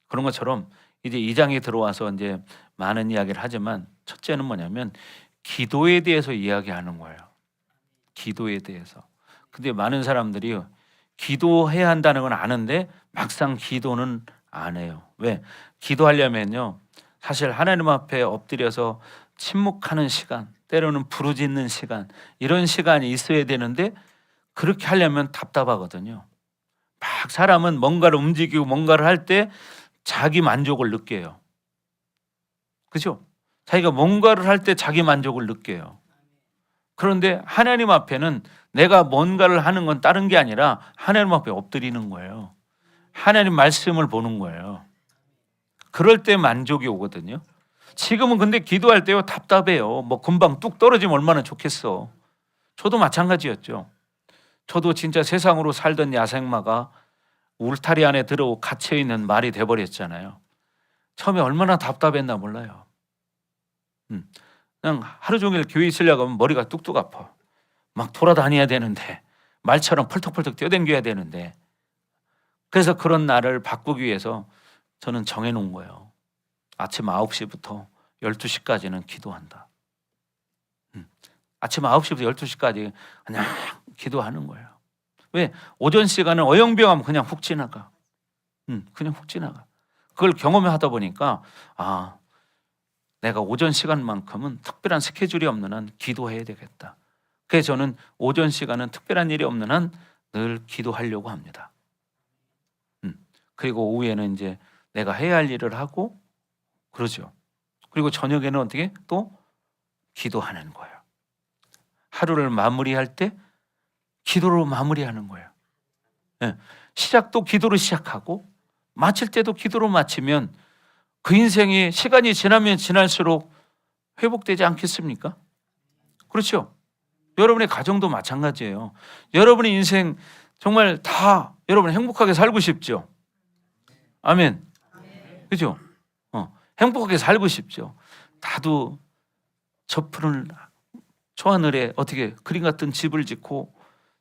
A: 그런 것처럼 이제 2장에 들어와서 이제 많은 이야기를 하지만 첫째는 뭐냐면 기도에 대해서 이야기하는 거예요. 기도에 대해서. 근데 많은 사람들이 기도해야 한다는 건 아는데 막상 기도는 안 해요. 왜? 기도하려면요. 사실 하나님 앞에 엎드려서 침묵하는 시간, 때로는 부르짖는 시간, 이런 시간이 있어야 되는데 그렇게 하려면 답답하거든요. 막 사람은 뭔가를 움직이고 뭔가를 할 때 자기 만족을 느껴요. 그죠? 자기가 뭔가를 할 때 자기 만족을 느껴요. 그런데 하나님 앞에는 내가 뭔가를 하는 건 다른 게 아니라 하나님 앞에 엎드리는 거예요. 하나님 말씀을 보는 거예요. 그럴 때 만족이 오거든요. 지금은 근데 기도할 때요 답답해요. 뭐 금방 뚝 떨어지면 얼마나 좋겠어. 저도 마찬가지였죠. 저도 진짜 세상으로 살던 야생마가 울타리 안에 들어 갇혀 있는 말이 돼버렸잖아요. 처음에 얼마나 답답했나 몰라요. 그냥 하루 종일 교회 있으려고 하면 머리가 뚝뚝 아파. 막 돌아다녀야 되는데, 말처럼 펄떡펄떡 뛰어댕겨야 되는데. 그래서 그런 날을 바꾸기 위해서 저는 정해놓은 거예요. 아침 9시부터 12시까지는 기도한다. 아침 9시부터 12시까지 그냥 기도하는 거예요. 왜? 오전 시간은 어영병하면 그냥 훅 지나가. 그냥 훅 지나가. 그걸 경험하다 보니까 내가 오전 시간만큼은 특별한 스케줄이 없는 한 기도해야 되겠다. 그래서 저는 오전 시간은 특별한 일이 없는 한 늘 기도하려고 합니다. 그리고 오후에는 이제 내가 해야 할 일을 하고 그러죠. 그리고 저녁에는 어떻게 또 기도하는 거예요. 하루를 마무리할 때 기도로 마무리하는 거예요. 시작도 기도로 시작하고 마칠 때도 기도로 마치면 그 인생이 시간이 지나면 지날수록 회복되지 않겠습니까? 그렇죠? 여러분의 가정도 마찬가지예요. 여러분의 인생 정말 다 여러분 행복하게 살고 싶죠? 아멘. 그죠? 행복하게 살고 싶죠. 나도 저 푸른 초하늘에 어떻게 그림 같은 집을 짓고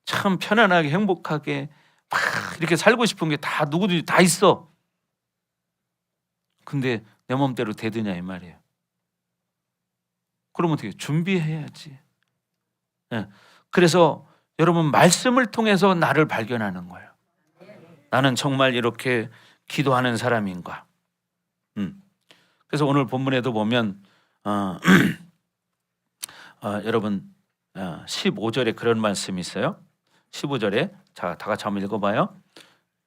A: 참 편안하게 행복하게 막 이렇게 살고 싶은 게 다 누구든지 다 있어. 근데 내 맘대로 되느냐 이 말이에요. 그러면 어떻게 준비해야지. 그래서 여러분 말씀을 통해서 나를 발견하는 거예요. 나는 정말 이렇게 기도하는 사람인가. 그래서 오늘 본문에도 보면 여러분 15절에 그런 말씀이 있어요. 15절에 자, 다 같이 한번 읽어봐요.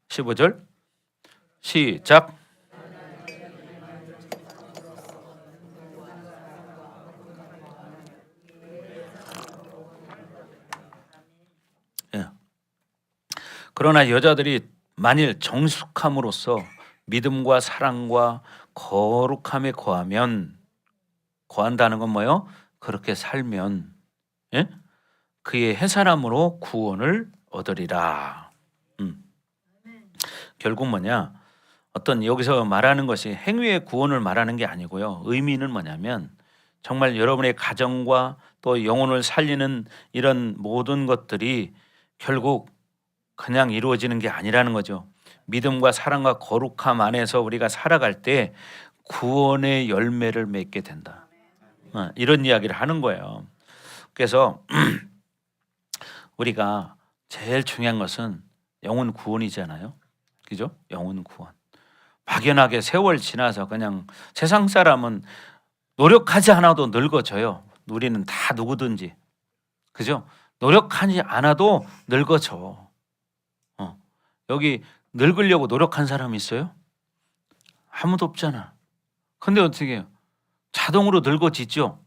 A: 15절 시작. 그러나 여자들이 만일 정숙함으로써 믿음과 사랑과 거룩함에 거한다는 건 뭐예요? 그렇게 살면 그의 해산함으로 구원을 얻으리라. 결국 뭐냐? 어떤 여기서 말하는 것이 행위의 구원을 말하는 게 아니고요. 의미는 뭐냐면 정말 여러분의 가정과 또 영혼을 살리는 이런 모든 것들이 결국 그냥 이루어지는 게 아니라는 거죠. 믿음과 사랑과 거룩함 안에서 우리가 살아갈 때 구원의 열매를 맺게 된다. 이런 이야기를 하는 거예요. 그래서 우리가 제일 중요한 것은 영혼 구원이잖아요. 그죠? 영혼 구원. 막연하게 세월 지나서 그냥 세상 사람은 노력하지 않아도 늙어져요. 우리는 다 누구든지. 그죠? 노력하지 않아도 늙어져. 여기 늙으려고 노력한 사람이 있어요? 아무도 없잖아. 근데 어떻게 해요? 자동으로 늙어지죠.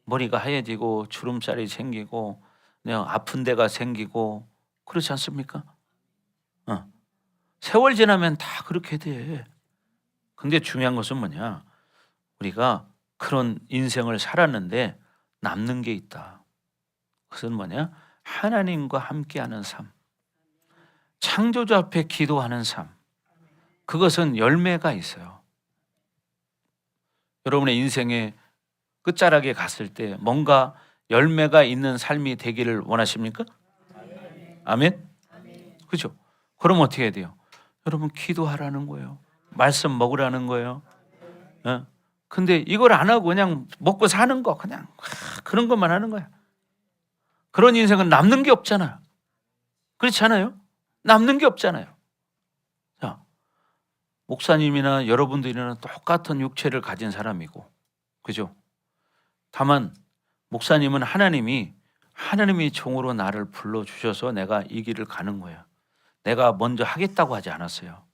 A: 머리가 하얘지고 주름살이 생기고 그냥 아픈 데가 생기고 그렇지 않습니까? 세월 지나면 다 그렇게 돼. 근데 중요한 것은 뭐냐? 우리가 그런 인생을 살았는데 남는 게 있다. 그것은 뭐냐? 하나님과 함께하는 삶. 창조주 앞에 기도하는 삶. 그것은 열매가 있어요. 여러분의 인생의 끝자락에 갔을 때 뭔가 열매가 있는 삶이 되기를 원하십니까? 아멘? 그렇죠? 그럼 어떻게 해야 돼요? 여러분 기도하라는 거예요. 말씀 먹으라는 거예요. 근데 이걸 안 하고 그냥 먹고 사는 거 그냥 그런 것만 하는 거야. 그런 인생은 남는 게 없잖아요. 그렇지 않아요? 남는 게 없잖아요. 자, 목사님이나 여러분들이나 똑같은 육체를 가진 사람이고, 그죠? 다만 목사님은 하나님이 종으로 나를 불러주셔서 내가 이 길을 가는 거예요. 내가 먼저 하겠다고 하지 않았어요.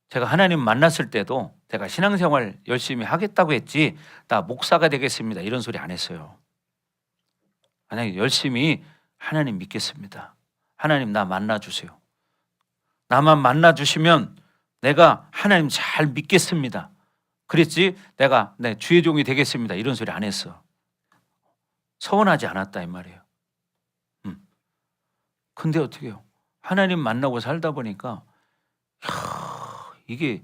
A: 제가 하나님 만났을 때도 제가 신앙생활 열심히 하겠다고 했지 나 목사가 되겠습니다 이런 소리 안 했어요. 만약에 열심히 하나님 믿겠습니다. 하나님 나 만나주세요. 나만 만나주시면 내가 하나님 잘 믿겠습니다. 그랬지 내가 네, 주의 종이 되겠습니다 이런 소리 안 했어. 서원하지 않았다 이 말이에요. 근데 어떻게 해요? 하나님 만나고 살다 보니까 이게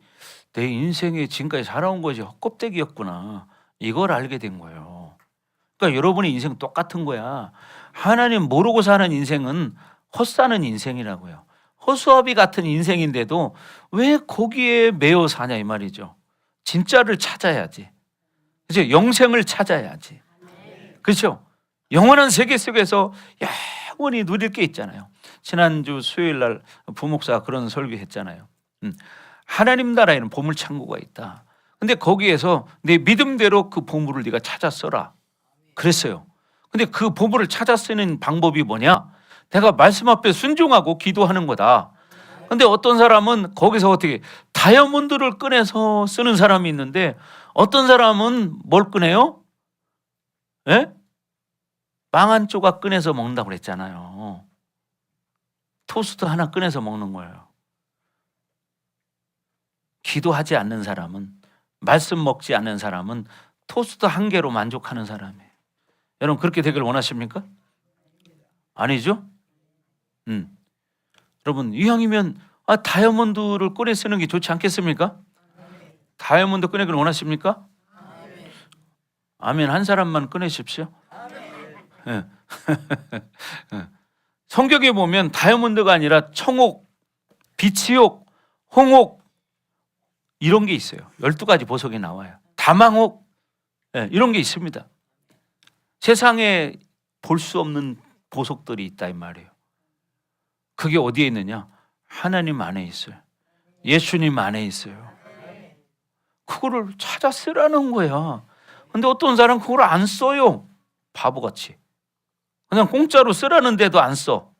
A: 내 인생에 지금까지 살아온 것이 헛껍데기였구나. 이걸 알게 된 거예요. 그러니까 여러분의 인생 똑같은 거야. 하나님 모르고 사는 인생은 헛사는 인생이라고요. 허수아비 같은 인생인데도 왜 거기에 매여 사냐 이 말이죠. 진짜를 찾아야지. 그죠? 영생을 찾아야지. 그렇죠? 영원한 세계 속에서 영원히 누릴 게 있잖아요. 지난주 수요일 날 부목사가 그런 설교했잖아요. 하나님 나라에는 보물 창고가 있다. 근데 거기에서 내 믿음대로 그 보물을 네가 찾아 써라. 그랬어요. 근데 그 보물을 찾아 쓰는 방법이 뭐냐? 내가 말씀 앞에 순종하고 기도하는 거다. 근데 어떤 사람은 거기서 어떻게 다이아몬드를 꺼내서 쓰는 사람이 있는데 어떤 사람은 뭘 꺼내요? 예? 망한 조각 꺼내서 먹는다고 그랬잖아요. 토스트 하나 꺼내서 먹는 거예요. 기도하지 않는 사람은, 말씀 먹지 않는 사람은 토스트 한 개로 만족하는 사람이에요. 여러분 그렇게 되길 원하십니까? 아니죠? 여러분 이왕이면 다이아몬드를 꺼내 쓰는 게 좋지 않겠습니까? 다이아몬드 꺼내길 원하십니까? 아멘. 한 사람만 꺼내십시오. 예. 성경에 보면 다이아몬드가 아니라 청옥, 비치옥, 홍옥 이런 게 있어요. 12가지 보석이 나와요. 다망옥 이런 게 있습니다. 세상에 볼 수 없는 보석들이 있다 이 말이에요. 그게 어디에 있느냐? 하나님 안에 있어요. 예수님 안에 있어요. 그거를 찾아 쓰라는 거야. 근데 어떤 사람은 그걸 안 써요. 바보같이. 그냥 공짜로 쓰라는데도 안 써.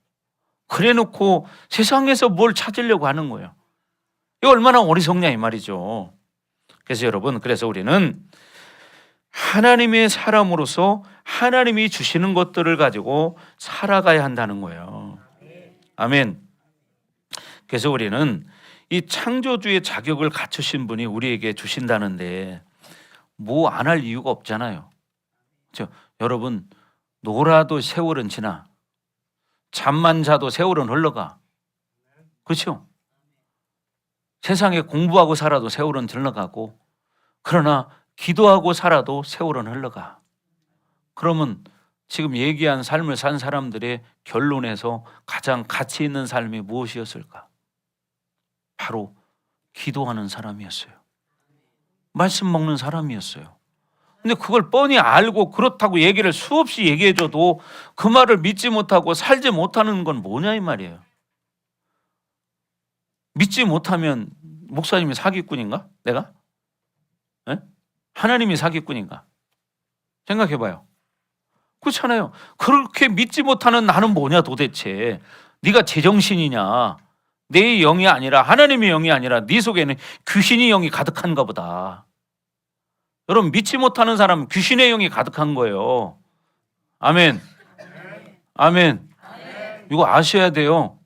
A: 그래 놓고 세상에서 뭘 찾으려고 하는 거예요. 이거 얼마나 어리석냐 이 말이죠. 그래서 여러분, 그래서 우리는 하나님의 사람으로서 하나님이 주시는 것들을 가지고 살아가야 한다는 거예요. 아멘. 그래서 우리는 이 창조주의 자격을 갖추신 분이 우리에게 주신다는데 뭐 안 할 이유가 없잖아요. 그렇죠? 여러분 놀아도 세월은 지나 잠만 자도 세월은 흘러가. 그렇죠? 세상에 공부하고 살아도 세월은 흘러가고 그러나 기도하고 살아도 세월은 흘러가. 그러면 지금 얘기한 삶을 산 사람들의 결론에서 가장 가치 있는 삶이 무엇이었을까? 바로 기도하는 사람이었어요. 말씀 먹는 사람이었어요. 근데 그걸 뻔히 알고 그렇다고 얘기를 수없이 얘기해줘도 그 말을 믿지 못하고 살지 못하는 건 뭐냐 이 말이에요. 믿지 못하면 목사님이 사기꾼인가? 내가? 네? 하나님이 사기꾼인가? 생각해봐요. 그렇잖아요. 그렇게 믿지 못하는 나는 뭐냐 도대체. 네가 제정신이냐. 내 영이 아니라 하나님의 영이 아니라 네 속에는 귀신의 영이 가득한가 보다. 여러분 믿지 못하는 사람은 귀신의 영이 가득한 거예요. 아멘. 아멘. 이거 아셔야 돼요.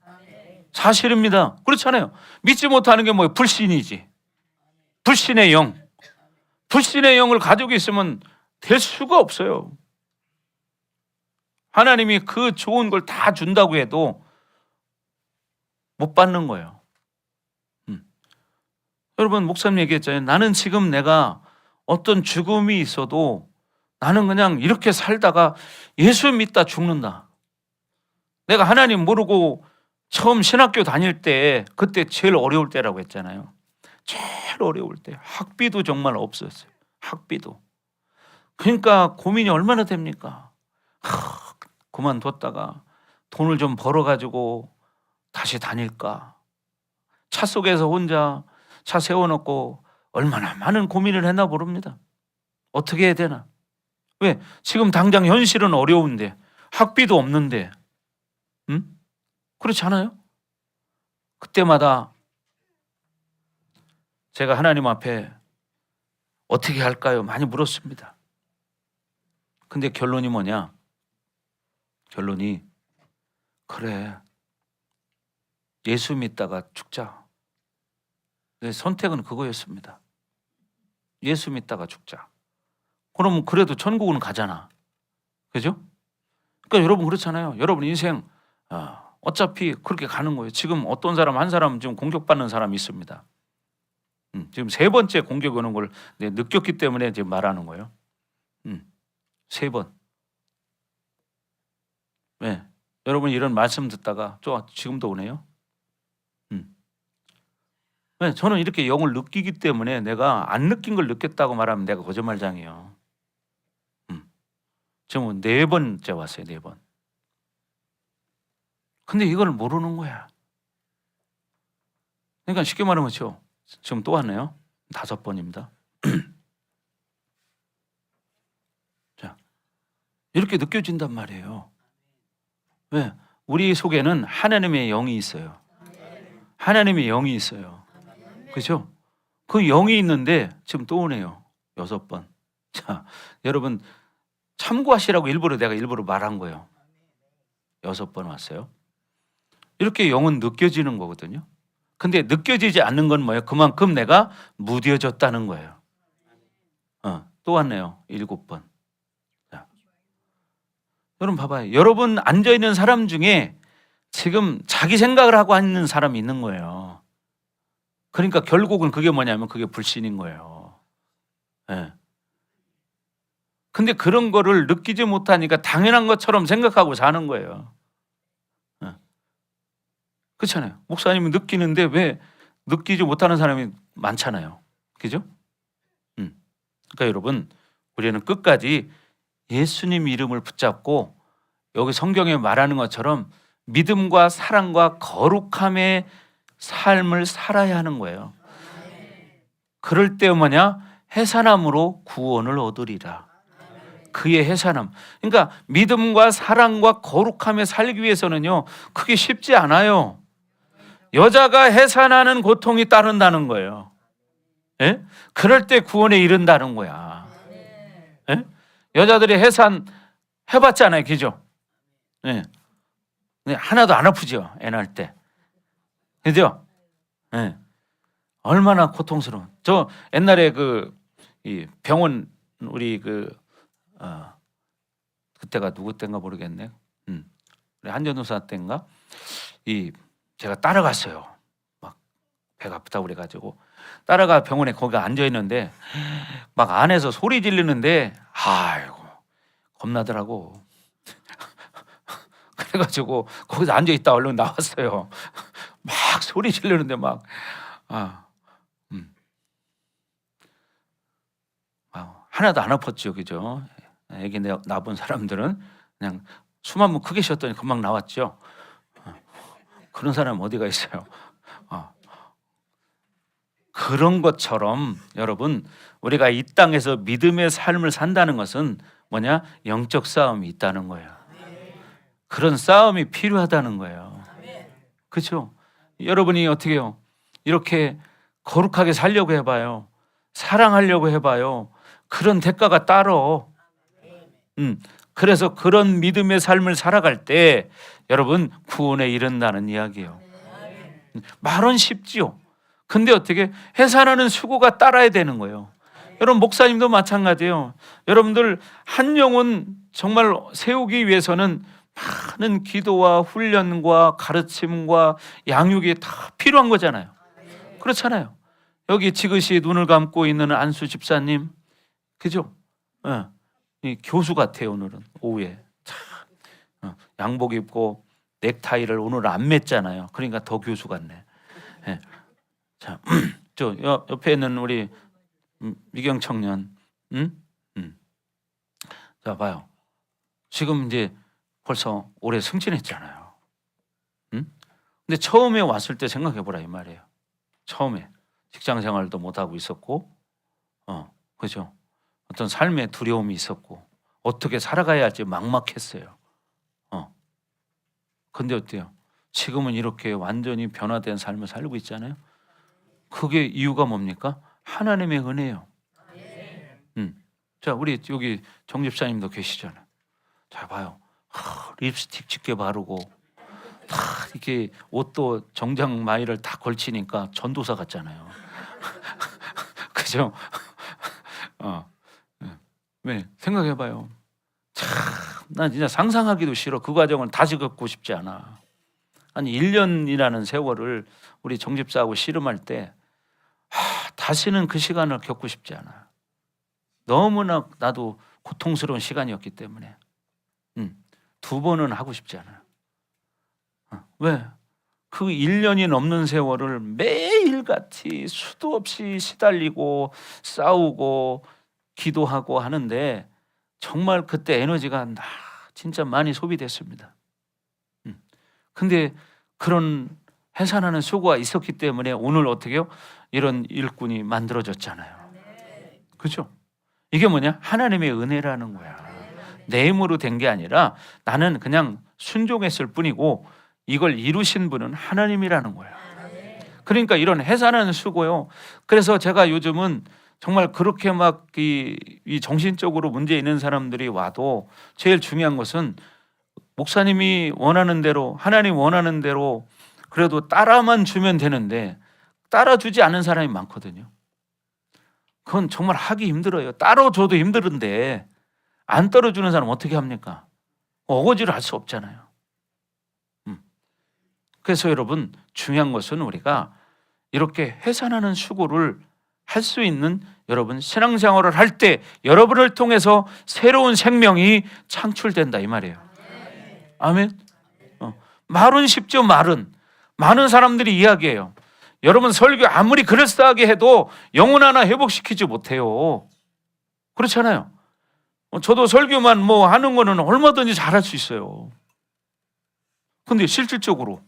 A: 사실입니다. 그렇잖아요. 믿지 못하는 게 뭐예요? 불신이지. 불신의 영. 불신의 영을 가지고 있으면 될 수가 없어요. 하나님이 그 좋은 걸 다 준다고 해도 못 받는 거예요. 여러분 목사님 얘기했잖아요. 나는 지금 내가 어떤 죽음이 있어도 나는 그냥 이렇게 살다가 예수 믿다 죽는다. 내가 하나님 모르고 처음 신학교 다닐 때 그때 제일 어려울 때라고 했잖아요. 제일 어려울 때 학비도 정말 없었어요. 학비도. 그러니까 고민이 얼마나 됩니까? 그만뒀다가 돈을 좀 벌어가지고 다시 다닐까? 차 속에서 혼자 차 세워놓고 얼마나 많은 고민을 했나 모릅니다. 어떻게 해야 되나? 왜? 지금 당장 현실은 어려운데 학비도 없는데 그렇지 않아요? 그때마다 제가 하나님 앞에 어떻게 할까요? 많이 물었습니다. 근데 결론이 뭐냐? 결론이 그래 예수 믿다가 죽자. 선택은 그거였습니다. 예수 믿다가 죽자. 그러면 그래도 천국은 가잖아. 그죠? 그러니까 여러분 그렇잖아요. 여러분 인생 어차피 그렇게 가는 거예요. 지금 어떤 사람 한 사람 지금 공격받는 사람이 있습니다. 지금 세 번째 공격 오는 걸 느꼈기 때문에 지금 말하는 거예요. 세 번. 네. 여러분 이런 말씀 듣다가 지금도 오네요. 네, 저는 이렇게 영을 느끼기 때문에 내가 안 느낀 걸 느꼈다고 말하면 내가 거짓말장이에요. 지금 4번째 왔어요. 4번. 근데 이걸 모르는 거야. 그러니까 쉽게 말하면 그렇죠. 지금 또 왔네요. 5번입니다. 자, 이렇게 느껴진단 말이에요. 왜? 우리 속에는 하나님의 영이 있어요. 하나님의 영이 있어요. 그렇죠? 그 영이 있는데 지금 또 오네요. 6번. 자, 여러분 참고하시라고 내가 일부러 말한 거예요. 6번 왔어요. 이렇게 영은 느껴지는 거거든요. 근데 느껴지지 않는 건 뭐예요? 그만큼 내가 무뎌졌다는 거예요. 또 왔네요. 7번. 자, 여러분 봐봐요. 여러분 앉아있는 사람 중에 지금 자기 생각을 하고 있는 사람이 있는 거예요. 그러니까 결국은 그게 뭐냐면 그게 불신인 거예요. 네. 근데 그런 거를 느끼지 못하니까 당연한 것처럼 생각하고 사는 거예요. 그렇잖아요. 목사님은 느끼는데 왜 느끼지 못하는 사람이 많잖아요. 그죠? 그러니까 여러분 우리는 끝까지 예수님 이름을 붙잡고 여기 성경에 말하는 것처럼 믿음과 사랑과 거룩함의 삶을 살아야 하는 거예요. 그럴 때 뭐냐? 해산함으로 구원을 얻으리라. 그의 해산함. 그러니까 믿음과 사랑과 거룩함에 살기 위해서는요, 그게 쉽지 않아요. 여자가 해산하는 고통이 따른다는 거예요. 예? 그럴 때 구원에 이른다는 거야. 예? 여자들이 해산 해봤잖아요, 그죠? 예. 하나도 안 아프죠, 애 낳을 때. 그죠? 예. 얼마나 고통스러운. 저 옛날에 이 병원 우리 그때가 누구 때인가 모르겠네. 우리 한전도사 때인가 제가 따라갔어요. 막 배가 아프다고 그래가지고 따라가 병원에 거기 앉아 있는데 막 안에서 소리 지르는데 아이고 겁나더라고. 그래가지고 거기서 앉아 있다 얼른 나왔어요. 막 소리 지르는데 하나도 안 아팠죠, 그죠? 애기 낳은 사람들은 그냥 숨 한 번 크게 쉬었더니 금방 나왔죠. 그런 사람 어디가 있어요? 그런 것처럼 여러분 우리가 이 땅에서 믿음의 삶을 산다는 것은 뭐냐? 영적 싸움이 있다는 거예요. 그런 싸움이 필요하다는 거예요. 그렇죠? 여러분이 어떻게 해요? 이렇게 거룩하게 살려고 해봐요. 사랑하려고 해봐요. 그런 대가가 따로. 그래서 그런 믿음의 삶을 살아갈 때 여러분 구원에 이른다는 이야기예요. 말은 쉽지요. 근데 어떻게 해산하는 수고가 따라야 되는 거예요. 여러분 목사님도 마찬가지예요. 여러분들 한 영혼 정말 세우기 위해서는 많은 기도와 훈련과 가르침과 양육이 다 필요한 거잖아요. 그렇잖아요. 여기 지그시 눈을 감고 있는 안수 집사님, 그죠? 이 교수 같아요. 오늘은 오후에 양복 입고 넥타이를 오늘 안 맸잖아요. 그러니까 더 교수 같네. 자, 저 옆에 있는 우리 미경 청년, 자 봐요. 지금 이제 벌써 올해 승진했잖아요. 근데 처음에 왔을 때 생각해보라 이 말이에요. 처음에 직장 생활도 못 하고 있었고, 그죠? 어떤 삶의 두려움이 있었고, 어떻게 살아가야 할지 막막했어요. 근데 어때요? 지금은 이렇게 완전히 변화된 삶을 살고 있잖아요. 그게 이유가 뭡니까? 하나님의 은혜예요. 자, 우리 여기 정 집사님도 계시잖아요. 자, 봐요. 립스틱 짙게 바르고 이렇게 옷도 정장 마이를 다 걸치니까 전도사 같잖아요. 그죠? 왜 생각해봐요. 참, 난 진짜 상상하기도 싫어. 그 과정을 다시 겪고 싶지 않아. 아니 1년이라는 세월을 우리 정집사하고 씨름할 때 다시는 그 시간을 겪고 싶지 않아. 너무나 나도 고통스러운 시간이었기 때문에 2번은 하고 싶지 않아. 왜? 그 1년이 넘는 세월을 매일같이 수도 없이 시달리고 싸우고 기도하고 하는데 정말 그때 에너지가 진짜 많이 소비됐습니다. 근데 그런 해산하는 수고가 있었기 때문에 오늘 어떻게요? 이런 일꾼이 만들어졌잖아요. 그렇죠? 이게 뭐냐? 하나님의 은혜라는 거야. 내 힘으로 된 게 아니라 나는 그냥 순종했을 뿐이고 이걸 이루신 분은 하나님이라는 거야. 그러니까 이런 해산하는 수고요. 그래서 제가 요즘은 정말 그렇게 막 이 정신적으로 문제 있는 사람들이 와도 제일 중요한 것은 목사님이 원하는 대로 하나님 원하는 대로 그래도 따라만 주면 되는데 따라주지 않은 사람이 많거든요. 그건 정말 하기 힘들어요. 따라줘도 힘들은데 안 따라주는 사람 어떻게 합니까? 어거지를 할 수 없잖아요. 그래서 여러분 중요한 것은 우리가 이렇게 해산하는 수고를 할 수 있는 여러분 신앙생활을 할 때 여러분을 통해서 새로운 생명이 창출된다 이 말이에요. 아멘. 말은 쉽죠. 말은 많은 사람들이 이야기해요. 여러분 설교 아무리 그럴싸하게 해도 영혼 하나 회복시키지 못해요. 그렇잖아요. 저도 설교만 뭐 하는 거는 얼마든지 잘할 수 있어요. 근데 실질적으로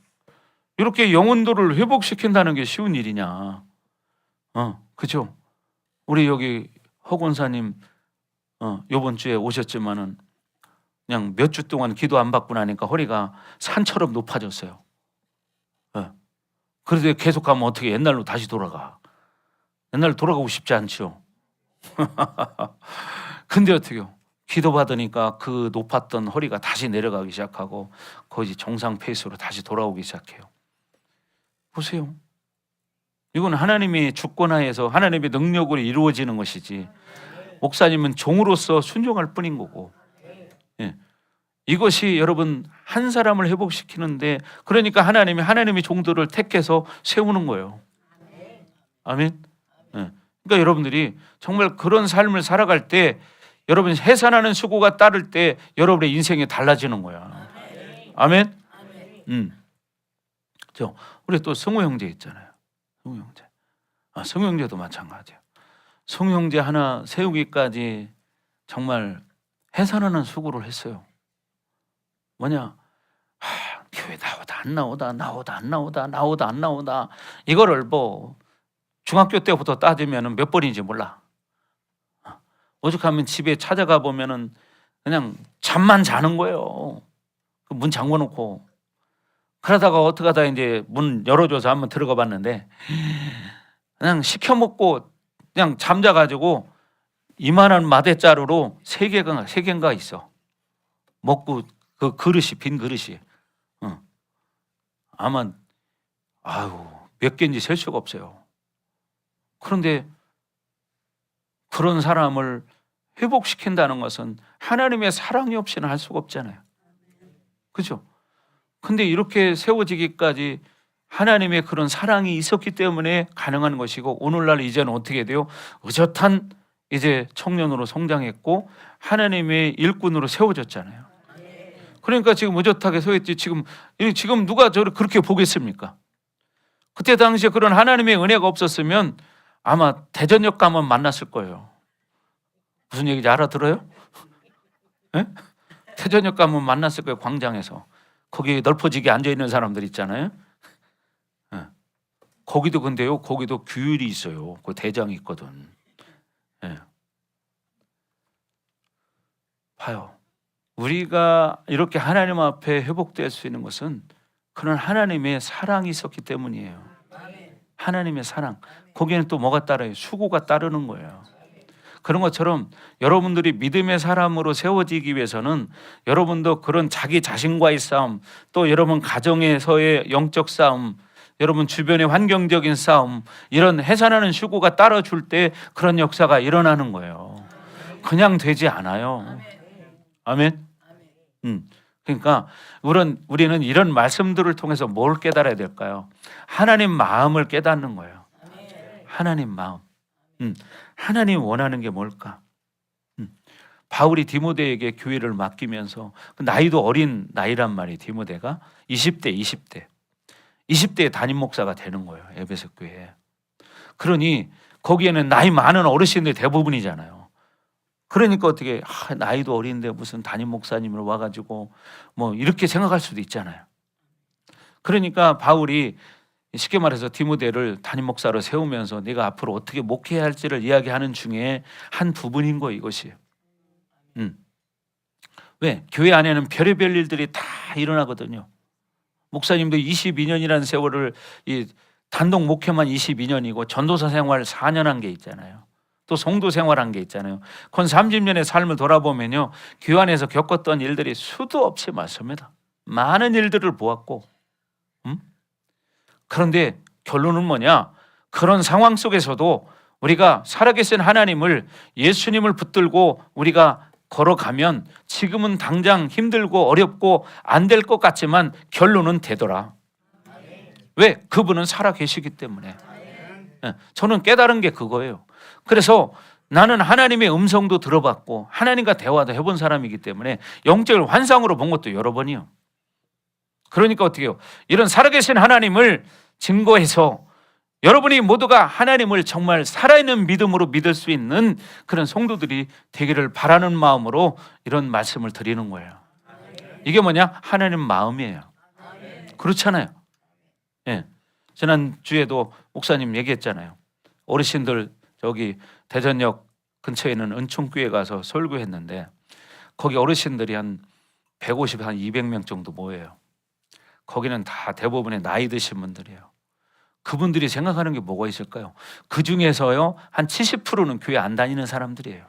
A: 이렇게 영혼들을 회복시킨다는 게 쉬운 일이냐? 그죠? 우리 여기 허권사님 요번 주에 오셨지만은 그냥 몇 주 동안 기도 안 받고 나니까 허리가 산처럼 높아졌어요. 그래도 계속 가면 어떻게 옛날로 다시 돌아가? 옛날로 돌아가고 싶지 않죠. 근데 어떻게요? 기도 받으니까 그 높았던 허리가 다시 내려가기 시작하고 거의 정상 페이스로 다시 돌아오기 시작해요. 보세요. 이건 하나님의 주권하에서 하나님의 능력으로 이루어지는 것이지 목사님은 종으로서 순종할 뿐인 거고. 이것이 여러분 한 사람을 회복시키는데 그러니까 하나님이 종들을 택해서 세우는 거예요. 아멘. 그러니까 여러분들이 정말 그런 삶을 살아갈 때 여러분 해산하는 수고가 따를 때 여러분의 인생이 달라지는 거야. 아멘. 우리 또 성우 형제 있잖아요. 성우 형제. 성우 형제도 마찬가지예요. 성우 형제 하나 세우기까지 정말 해산하는 수고를 했어요. 뭐냐? 교회 나오다 안 나오다 이거를 뭐 중학교 때부터 따지면 몇 번인지 몰라. 오죽하면 집에 찾아가 보면은 그냥 잠만 자는 거예요. 문 잠궈 놓고. 그러다가 어떻게 하다 이제 문 열어줘서 한번 들어가 봤는데 그냥 시켜 먹고 그냥 잠자가지고 이만한 마대자루로 3개인가 있어. 먹고 그 그릇이 빈 그릇이 아마 몇 개인지 셀 수가 없어요. 그런데 그런 사람을 회복시킨다는 것은 하나님의 사랑이 없이는 할 수가 없잖아요. 그렇죠? 근데 이렇게 세워지기까지 하나님의 그런 사랑이 있었기 때문에 가능한 것이고 오늘날 이제는 어떻게 돼요? 의젓한 이제 청년으로 성장했고 하나님의 일꾼으로 세워졌잖아요. 그러니까 지금 의젓하게 서있지 지금 누가 저를 그렇게 보겠습니까? 그때 당시에 그런 하나님의 은혜가 없었으면 아마 대전역 가면 만났을 거예요. 무슨 얘기인지 알아들어요? 네? 대전역 가면 만났을 거예요. 광장에서. 거기 넓어지게 앉아있는 사람들 있잖아요. 네. 거기도 근데요. 거기도 규율이 있어요. 그 대장이 있거든. 네. 봐요. 우리가 이렇게 하나님 앞에 회복될 수 있는 것은 그런 하나님의 사랑이 있었기 때문이에요. 하나님의 사랑. 거기에는 또 뭐가 따라요? 수고가 따르는 거예요. 그런 것처럼 여러분들이 믿음의 사람으로 세워지기 위해서는 여러분도 그런 자기 자신과의 싸움, 또 여러분 가정에서의 영적 싸움, 여러분 주변의 환경적인 싸움, 이런 해산하는 휴고가 따라줄 때 그런 역사가 일어나는 거예요. 그냥 되지 않아요. 아멘. 그러니까 우리는 이런 말씀들을 통해서 뭘 깨달아야 될까요? 하나님 마음을 깨닫는 거예요. 하나님 마음. 하나님 원하는 게 뭘까? 바울이 디모데에게 교회를 맡기면서 나이도 어린 나이란 말이 디모데가 20대에 담임 목사가 되는 거예요. 에베소 교회에. 그러니 거기에는 나이 많은 어르신들이 대부분이잖아요. 그러니까 어떻게 나이도 어린데 무슨 담임 목사님을 와가지고 뭐 이렇게 생각할 수도 있잖아요. 그러니까 바울이 쉽게 말해서 디모데를 담임 목사로 세우면서 네가 앞으로 어떻게 목회해야 할지를 이야기하는 중에 한 부분인 거예요, 이것이. 왜? 교회 안에는 별의별 일들이 다 일어나거든요. 목사님도 22년이라는 세월을 이 단독 목회만 22년이고 전도사 생활 4년 한 게 있잖아요. 또 성도 생활한 게 있잖아요. 건 30년의 삶을 돌아보면요, 교회 안에서 겪었던 일들이 수도 없이 많습니다. 많은 일들을 보았고, 그런데 결론은 뭐냐? 그런 상황 속에서도 우리가 살아계신 하나님을, 예수님을 붙들고 우리가 걸어가면 지금은 당장 힘들고 어렵고 안 될 것 같지만 결론은 되더라. 왜? 그분은 살아계시기 때문에. 저는 깨달은 게 그거예요. 그래서 나는 하나님의 음성도 들어봤고 하나님과 대화도 해본 사람이기 때문에 영적을 환상으로 본 것도 여러 번이요. 그러니까 어떻게 해요? 이런 살아계신 하나님을 증거해서 여러분이 모두가 하나님을 정말 살아있는 믿음으로 믿을 수 있는 그런 성도들이 되기를 바라는 마음으로 이런 말씀을 드리는 거예요. 이게 뭐냐? 하나님 마음이에요. 그렇잖아요. 예. 지난주에도 목사님 얘기했잖아요. 어르신들 저기 대전역 근처에 있는 은총교회 가서 설교했는데 거기 어르신들이 한 150, 한 200명 정도 모여요. 거기는 다 대부분의 나이 드신 분들이에요. 그분들이 생각하는 게 뭐가 있을까요? 그 중에서요, 한 70%는 교회 안 다니는 사람들이에요.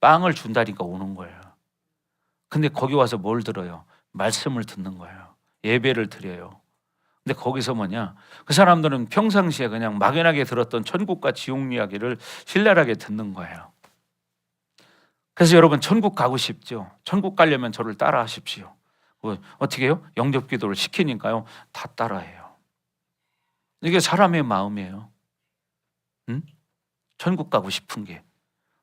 A: 빵을 준다니까 오는 거예요. 근데 거기 와서 뭘 들어요? 말씀을 듣는 거예요. 예배를 드려요. 근데 거기서 뭐냐? 그 사람들은 평상시에 그냥 막연하게 들었던 천국과 지옥 이야기를 신랄하게 듣는 거예요. 그래서 여러분 천국 가고 싶죠? 천국 가려면 저를 따라 하십시오. 어떻게 해요? 영접 기도를 시키니까요, 다 따라해요. 이게 사람의 마음이에요. 천국 가고 싶은 게.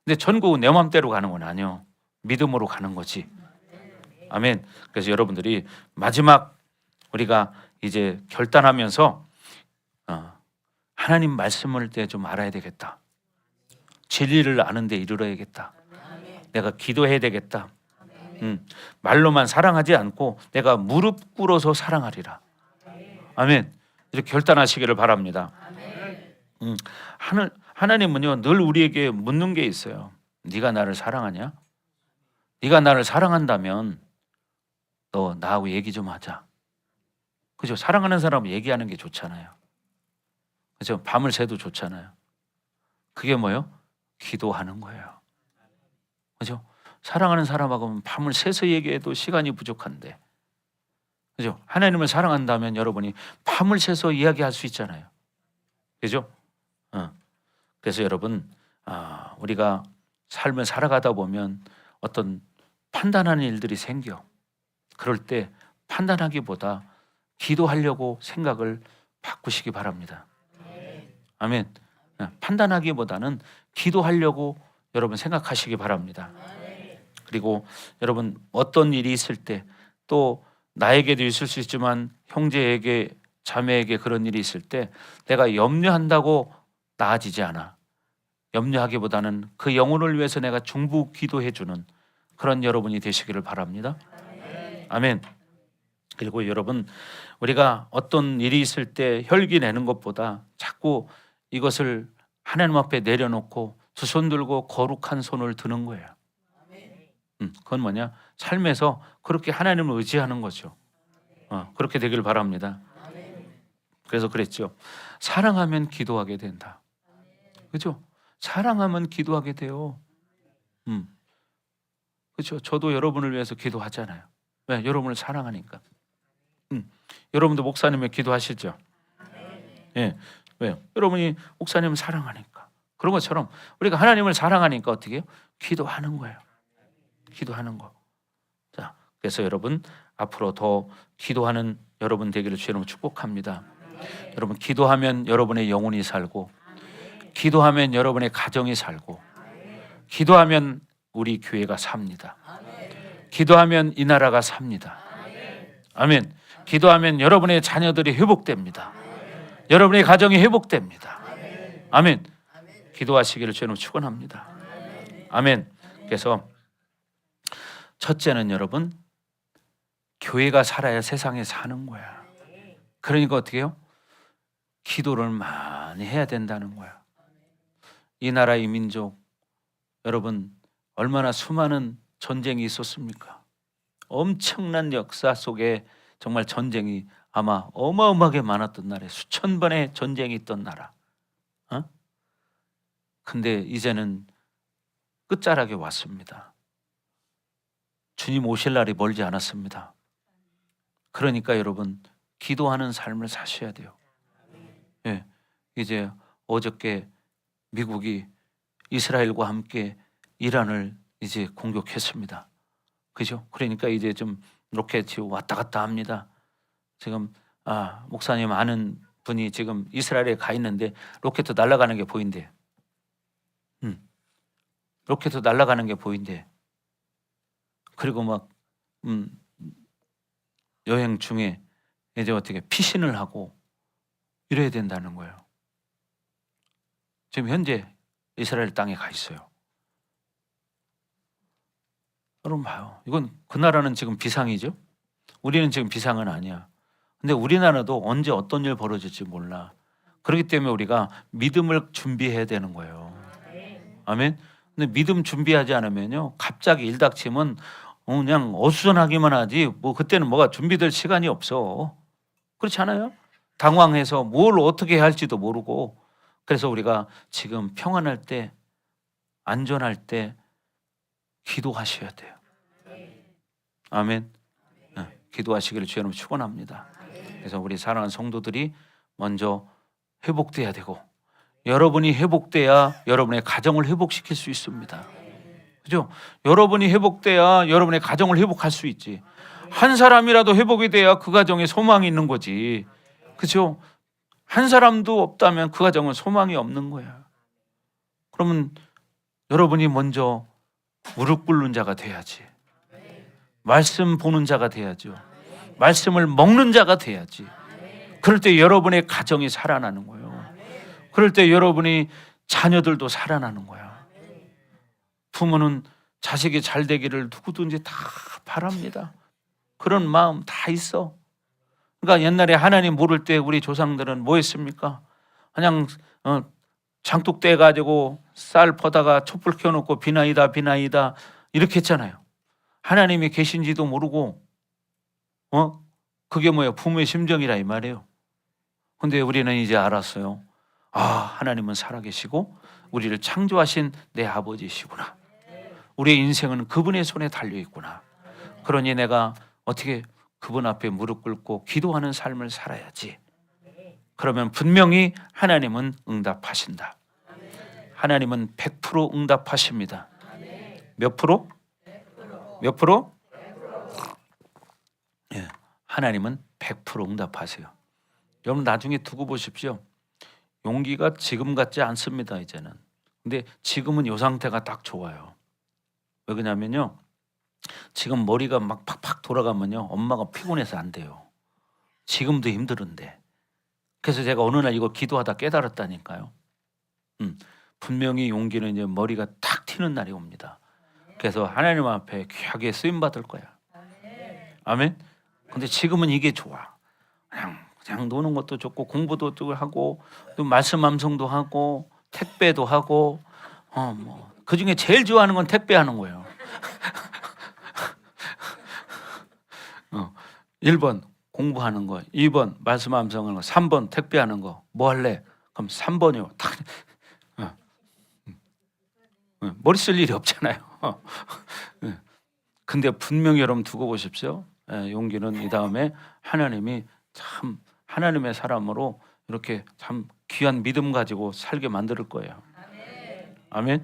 A: 근데 천국은 내 마음대로 가는 건 아니에요. 믿음으로 가는 거지. 아멘. 그래서 여러분들이 마지막 우리가 이제 결단하면서 하나님 말씀을 때 좀 알아야 되겠다. 진리를 아는 데 이르러야겠다. 내가 기도해야 되겠다. 말로만 사랑하지 않고 내가 무릎 꿇어서 사랑하리라. 아멘. 이렇게 결단하시기를 바랍니다. 하나님은요 늘 우리에게 묻는 게 있어요. 네가 나를 사랑하냐? 네가 나를 사랑한다면 너 나하고 얘기 좀 하자. 그죠? 사랑하는 사람은 얘기하는 게 좋잖아요. 그죠? 밤을 새도 좋잖아요. 그게 뭐예요? 기도하는 거예요. 그죠? 사랑하는 사람하고는 밤을 새서 얘기해도 시간이 부족한데, 그죠? 하나님을 사랑한다면 여러분이 밤을 새서 이야기할 수 있잖아요. 그죠? 그래서 여러분, 우리가 삶을 살아가다 보면 어떤 판단하는 일들이 생겨. 그럴 때 판단하기보다 기도하려고 생각을 바꾸시기 바랍니다. 아멘. 판단하기보다는 기도하려고 여러분 생각하시기 바랍니다. 그리고 여러분 어떤 일이 있을 때, 또 나에게도 있을 수 있지만 형제에게, 자매에게 그런 일이 있을 때 내가 염려한다고 나아지지 않아. 염려하기보다는 그 영혼을 위해서 내가 중보 기도해 주는 그런 여러분이 되시기를 바랍니다. 아멘. 그리고 여러분, 우리가 어떤 일이 있을 때 혈기 내는 것보다 자꾸 이것을 하나님 앞에 내려놓고 두 손 들고 거룩한 손을 드는 거예요. 그건 뭐냐? 삶에서 그렇게 하나님을 의지하는 거죠. 그렇게 되길 바랍니다. 그래서 그랬죠. 사랑하면 기도하게 된다. 그렇죠? 사랑하면 기도하게 돼요. 그렇죠? 저도 여러분을 위해서 기도하잖아요. 왜? 여러분을 사랑하니까. 여러분도 목사님을 기도하시죠? 예. 왜요? 여러분이 목사님을 사랑하니까. 그런 것처럼 우리가 하나님을 사랑하니까 어떻게 해요? 기도하는 거예요. 기도하는 거. 자, 그래서 여러분 앞으로 더 기도하는 여러분 되기를 주님으로 축복합니다. 여러분 기도하면 여러분의 영혼이 살고, 기도하면 여러분의 가정이 살고, 기도하면 우리 교회가 삽니다. 기도하면 이 나라가 삽니다. 아멘. 기도하면 여러분의 자녀들이 회복됩니다. 여러분의 가정이 회복됩니다. 아멘. 기도하시기를 주님으로 축원합니다. 아멘. 그래서 첫째는 여러분, 교회가 살아야 세상에 사는 거야. 그러니까 어떻게 해요? 기도를 많이 해야 된다는 거야. 이 나라, 이 민족, 여러분 얼마나 수많은 전쟁이 있었습니까? 엄청난 역사 속에 정말 전쟁이 아마 어마어마하게 많았던 나라에 수천 번의 전쟁이 있던 나라. 근데 이제는 끝자락에 왔습니다. 주님 오실 날이 멀지 않았습니다. 그러니까 여러분 기도하는 삶을 사셔야 돼요. 예, 이제 어저께 미국이 이스라엘과 함께 이란을 이제 공격했습니다. 그죠? 그러니까 이제 좀 로켓이 왔다 갔다 합니다. 지금 목사님 아는 분이 지금 이스라엘에 가 있는데 로켓도 날아가는 게 보인대. 로켓도 날아가는 게 보인대. 그리고 막 여행 중에 이제 어떻게 피신을 하고 이래야 된다는 거예요. 지금 현재 이스라엘 땅에 가 있어요. 여러분 봐요. 이건 그 나라는 지금 비상이죠. 우리는 지금 비상은 아니야. 근데 우리나라도 언제 어떤 일 벌어질지 몰라. 그렇기 때문에 우리가 믿음을 준비해야 되는 거예요. 아멘. 근데 믿음 준비하지 않으면요, 갑자기 일 닥치면 그냥 어수선하기만 하지 뭐 그때는 뭐가 준비될 시간이 없어. 그렇지 않아요? 당황해서 뭘 어떻게 해야 할지도 모르고. 그래서 우리가 지금 평안할 때, 안전할 때 기도하셔야 돼요. 아멘. 기도하시기를 주님으로 축원합니다. 그래서 우리 사랑하는 성도들이 먼저 회복돼야 되고, 여러분이 회복돼야 여러분의 가정을 회복시킬 수 있습니다. 그죠? 여러분이 회복돼야 여러분의 가정을 회복할 수 있지. 한 사람이라도 회복이 돼야 그 가정에 소망이 있는 거지. 그죠? 한 사람도 없다면 그 가정은 소망이 없는 거야. 그러면 여러분이 먼저 무릎 꿇는 자가 돼야지. 말씀 보는 자가 돼야죠. 말씀을 먹는 자가 돼야지. 그럴 때 여러분의 가정이 살아나는 거예요. 그럴 때 여러분이 자녀들도 살아나는 거야. 부모는 자식이 잘 되기를 누구든지 다 바랍니다. 그런 마음 다 있어. 그러니까 옛날에 하나님 모를 때 우리 조상들은 뭐 했습니까? 그냥 장독대 가지고 쌀 퍼다가 촛불 켜놓고 비나이다 비나이다 이렇게 했잖아요. 하나님이 계신지도 모르고 그게 뭐예요? 부모의 심정이라 이 말이에요. 근데 우리는 이제 알았어요. 하나님은 살아계시고 우리를 창조하신 내 아버지시구나. 우리의 인생은 그분의 손에 달려있구나. 그러니 내가 어떻게 그분 앞에 무릎 꿇고 기도하는 삶을 살아야지. 그러면 분명히 하나님은 응답하신다. 하나님은 100% 응답하십니다. 몇 프로? 몇 프로? 예, 하나님은 100% 응답하세요. 여러분 나중에 두고 보십시오. 용기가 지금 같지 않습니다. 이제는. 근데 지금은 이 상태가 딱 좋아요. 왜 그러냐면요, 지금 머리가 막 팍팍 돌아가면요 엄마가 피곤해서 안 돼요. 지금도 힘들은데. 그래서 제가 어느 날 이거 기도하다 깨달았다니까요. 분명히 용기는 이제 머리가 탁 튀는 날이 옵니다. 그래서 하나님 앞에 귀하게 쓰임 받을 거야. 아멘. 근데 지금은 이게 좋아. 그냥 노는 것도 좋고 공부도 하고 또 말씀 암송도 하고 택배도 하고 그 중에 제일 좋아하는 건 택배하는 거예요. 1번 공부하는 거, 2번 말씀 암송하는 거, 3번 택배하는 거. 뭐 할래? 그럼 3번이요. 머리 쓸 일이 없잖아요. 근데 분명히 여러분 두고 보십시오. 용기는 이 다음에 하나님이 참 하나님의 사람으로 이렇게 참 귀한 믿음 가지고 살게 만들 거예요. 아멘.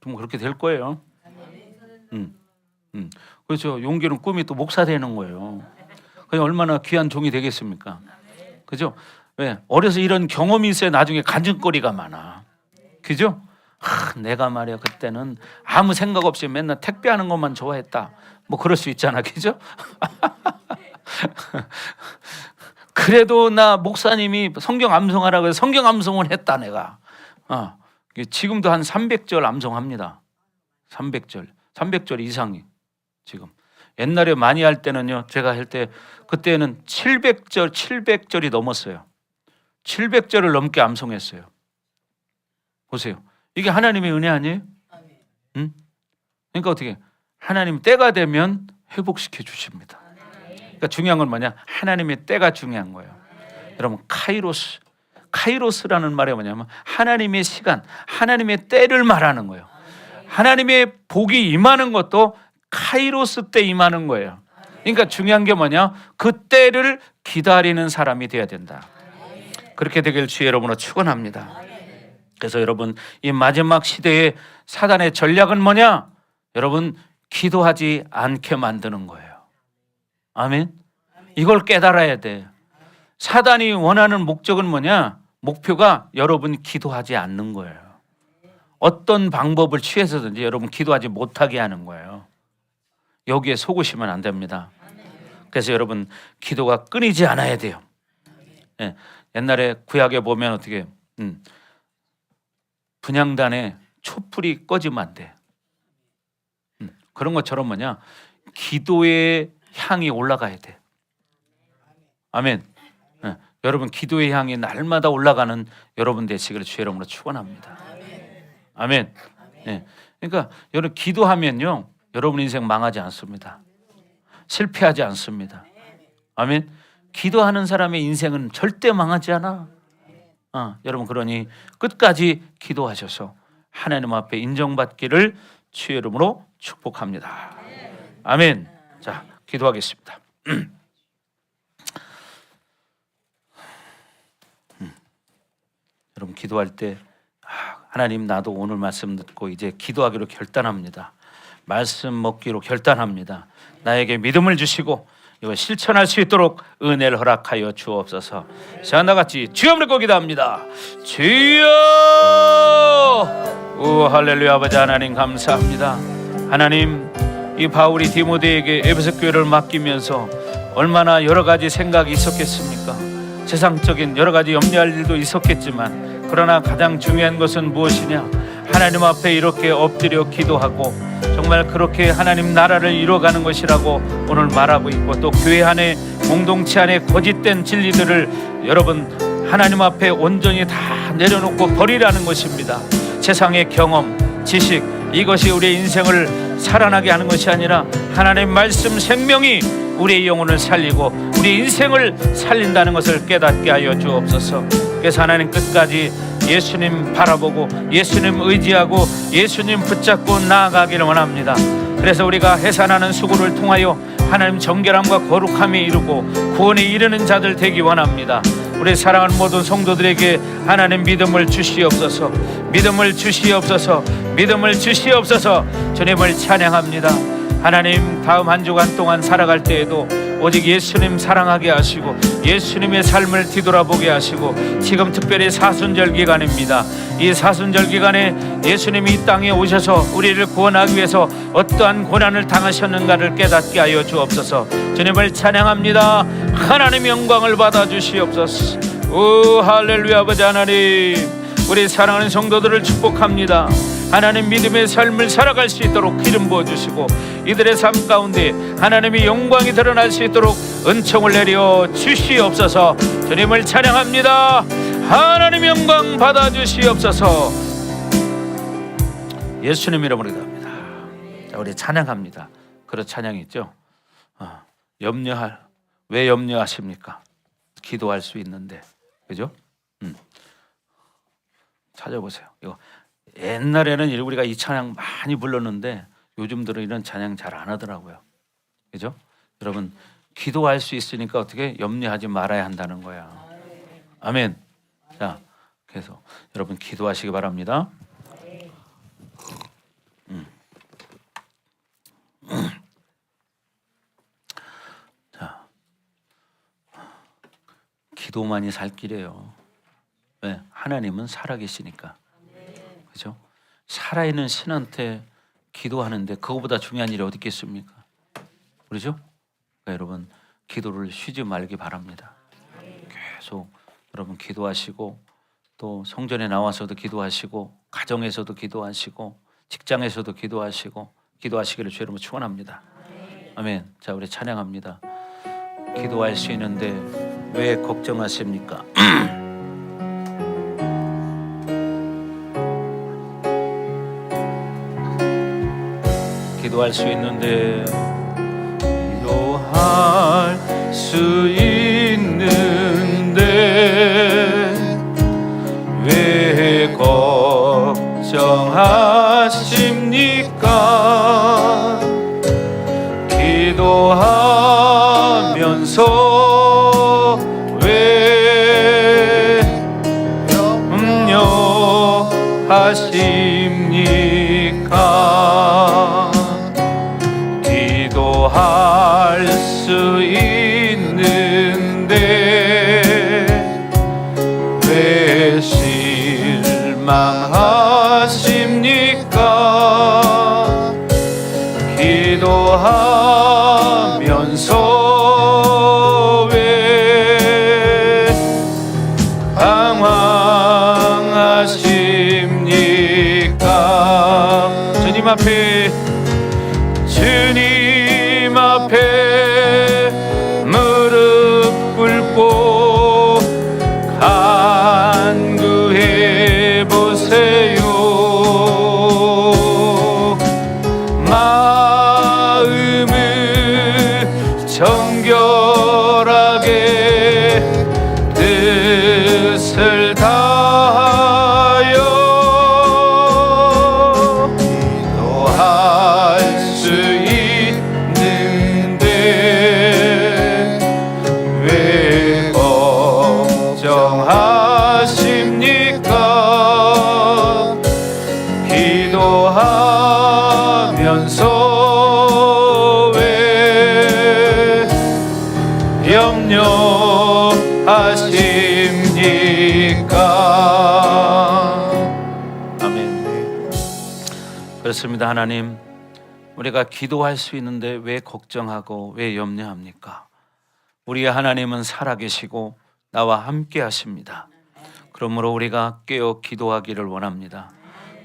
A: 좀 그렇게 될 거예요. 그렇죠. 용기는 꿈이 또 목사 되는 거예요. 그게 얼마나 귀한 종이 되겠습니까? 그죠? 왜? 어려서 이런 경험이 있어야 나중에 간증거리가 많아. 그죠? 내가 말이야 그때는 아무 생각 없이 맨날 택배하는 것만 좋아했다. 뭐 그럴 수 있잖아. 그죠? 그래도 나 목사님이 성경 암송하라고 해서 성경 암송을 했다 내가. 지금도 한 300절 암송합니다. 300절 이상이 지금. 옛날에 많이 할 때는요. 제가 할 때 그때는 700절이 넘었어요. 700절을 넘게 암송했어요. 보세요. 이게 하나님의 은혜 아니에요? 응? 그러니까 어떻게 하나님 때가 되면 회복시켜 주십니다. 그러니까 중요한 건 뭐냐? 하나님의 때가 중요한 거예요. 여러분 카이로스라는 말이 뭐냐면 하나님의 시간, 하나님의 때를 말하는 거예요. 하나님의 복이 임하는 것도 카이로스 때 임하는 거예요. 그러니까 중요한 게 뭐냐? 그 때를 기다리는 사람이 돼야 된다. 그렇게 되길 주의 이름으로 축원합니다. 그래서 여러분 이 마지막 시대의 사단의 전략은 뭐냐? 여러분 기도하지 않게 만드는 거예요. 아멘. 이걸 깨달아야 돼. 사단이 원하는 목적은 뭐냐? 목표가 여러분 기도하지 않는 거예요. 어떤 방법을 취해서든지 여러분 기도하지 못하게 하는 거예요. 여기에 속으시면 안 됩니다. 그래서 여러분 기도가 끊이지 않아야 돼요. 옛날에 구약에 보면 어떻게 분향단에 촛불이 꺼지면 안 돼. 그런 것처럼 뭐냐? 기도의 향이 올라가야 돼. 아멘. 여러분 기도의 향이 날마다 올라가는 여러분 되시기를 주의 이름으로 축원합니다. 아멘. 그러니까 여러분 기도하면요, 여러분 인생 망하지 않습니다. 실패하지 않습니다. 아멘. 기도하는 사람의 인생은 절대 망하지 않아. 여러분 그러니 끝까지 기도하셔서 하나님 앞에 인정받기를 주의 이름으로 축복합니다. 아멘. 자, 기도하겠습니다. 여러분 기도할 때 하나님 나도 오늘 말씀 듣고 이제 기도하기로 결단합니다. 말씀 먹기로 결단합니다. 나에게 믿음을 주시고 이걸 실천할 수 있도록 은혜를 허락하여 주옵소서. 자, 나같이 주여 부르고 기도합니다. 주여! 오 할렐루야. 아버지 하나님 감사합니다. 하나님 이 바울이 디모데에게 에베소 교회를 맡기면서 얼마나 여러 가지 생각이 있었겠습니까? 세상적인 여러 가지 염려할 일도 있었겠지만 그러나 가장 중요한 것은 무엇이냐? 하나님 앞에 이렇게 엎드려 기도하고 정말 그렇게 하나님 나라를 이루어가는 것이라고 오늘 말하고 있고, 또 교회 안에 공동체 안에 거짓된 진리들을 여러분 하나님 앞에 온전히 다 내려놓고 버리라는 것입니다. 세상의 경험, 지식, 이것이 우리의 인생을 살아나게 하는 것이 아니라 하나님 말씀 생명이 우리의 영혼을 살리고 우리 인생을 살린다는 것을 깨닫게 하여 주옵소서. 그래서 하나님 끝까지 예수님 바라보고 예수님 의지하고 예수님 붙잡고 나아가기를 원합니다. 그래서 우리가 해산하는 수고를 통하여 하나님 정결함과 거룩함에 이르고 구원에 이르는 자들 되기 원합니다. 우리 사랑하는 모든 성도들에게 하나님 믿음을 주시옵소서. 믿음을 주시옵소서. 믿음을 주시옵소서. 주님을 찬양합니다. 하나님 다음 한 주간 동안 살아갈 때에도 오직 예수님 사랑하게 하시고 예수님의 삶을 뒤돌아보게 하시고, 지금 특별히 사순절 기간입니다. 이 사순절 기간에 예수님이 이 땅에 오셔서 우리를 구원하기 위해서 어떠한 고난을 당하셨는가를 깨닫게 하여 주옵소서. 주님을 찬양합니다. 하나님 영광을 받아 주시옵소서. 오 할렐루야. 아버지 하나님 우리 사랑하는 성도들을 축복합니다. 하나님 믿음의 삶을 살아갈 수 있도록 기름 부어주시고 이들의 삶 가운데 하나님의 영광이 드러날 수 있도록 은총을 내려 주시옵소서. 주님을 찬양합니다. 하나님 영광 받아주시옵소서. 예수님 이름으로 기도합니다. 자, 우리 찬양합니다. 그런 찬양이 있죠. 왜 염려하십니까? 기도할 수 있는데, 그죠? 찾아보세요. 이거 옛날에는 우리가 이 찬양 많이 불렀는데 요즘 들은 이런 찬양 잘 안 하더라고요. 그죠? 여러분 기도할 수 있으니까 어떻게 염려하지 말아야 한다는 거야. 아멘. 자, 그래서 여러분 기도하시기 바랍니다. 자, 기도만이 살 길이에요. 왜? 하나님은 살아계시니까. 그죠? 살아있는 신한테 기도하는데 그거보다 중요한 일이 어디 있겠습니까? 그렇죠? 그러니까 여러분 기도를 쉬지 말기 바랍니다. 계속 여러분 기도하시고 또 성전에 나와서도 기도하시고 가정에서도 기도하시고 직장에서도 기도하시고 기도하시기를 주 여러분 축원합니다. 아멘. 자, 우리 찬양합니다. 기도할 수 있는데 왜 걱정하십니까? 기도할 수 있는데 기도할 수 있는데 왜 걱정하십니까? 기도하면서 왜 염려하십니까? 기도할 수 있는데 왜 실망하십니까? 기도하면서 왜 방황하십니까? 주님 앞에 무릎 꿇고 간구해 보세요. 마음을 정결하게 뜻을 다하여 기도할 수 있는데 왜 걱정하십니까? 기도하면서 왜 염려하십니까? 아멘. 그렇습니다. 하나님, 우리가 기도할 수 있는데 왜 걱정하고 왜 염려합니까? 우리의 하나님은 살아계시고 나와 함께 하십니다. 그러므로 우리가 깨어 기도하기를 원합니다.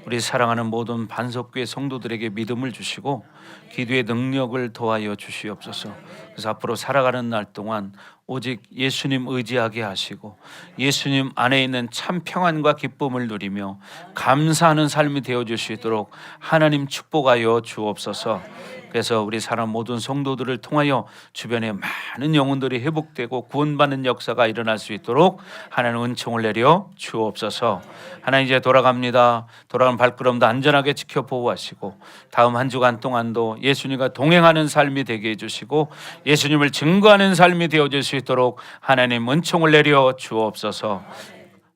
A: 우리 사랑하는 모든 반석교회 성도들에게 믿음을 주시고 기도의 능력을 더하여 주시옵소서. 그래서 앞으로 살아가는 날 동안 오직 예수님 의지하게 하시고 예수님 안에 있는 참 평안과 기쁨을 누리며 감사하는 삶이 되어줄 수 있도록 하나님 축복하여 주옵소서. 그래서 우리 사람 모든 성도들을 통하여 주변에 많은 영혼들이 회복되고 구원받는 역사가 일어날 수 있도록 하나님 은총을 내려 주옵소서. 하나님 이제 돌아갑니다. 돌아가는 발걸음도 안전하게 지켜 보호하시고 다음 한 주간 동안도 예수님과 동행하는 삶이 되게 해주시고 예수님을 증거하는 삶이 되어질 수 있도록 하나님 은총을 내려 주옵소서.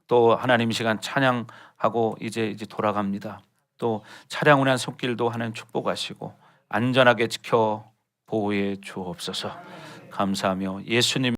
A: 또 하나님 시간 찬양하고 이제 돌아갑니다. 또 차량을 한 손길도 하나님 축복하시고 안전하게 지켜 보호해 주옵소서. 감사하며 예수님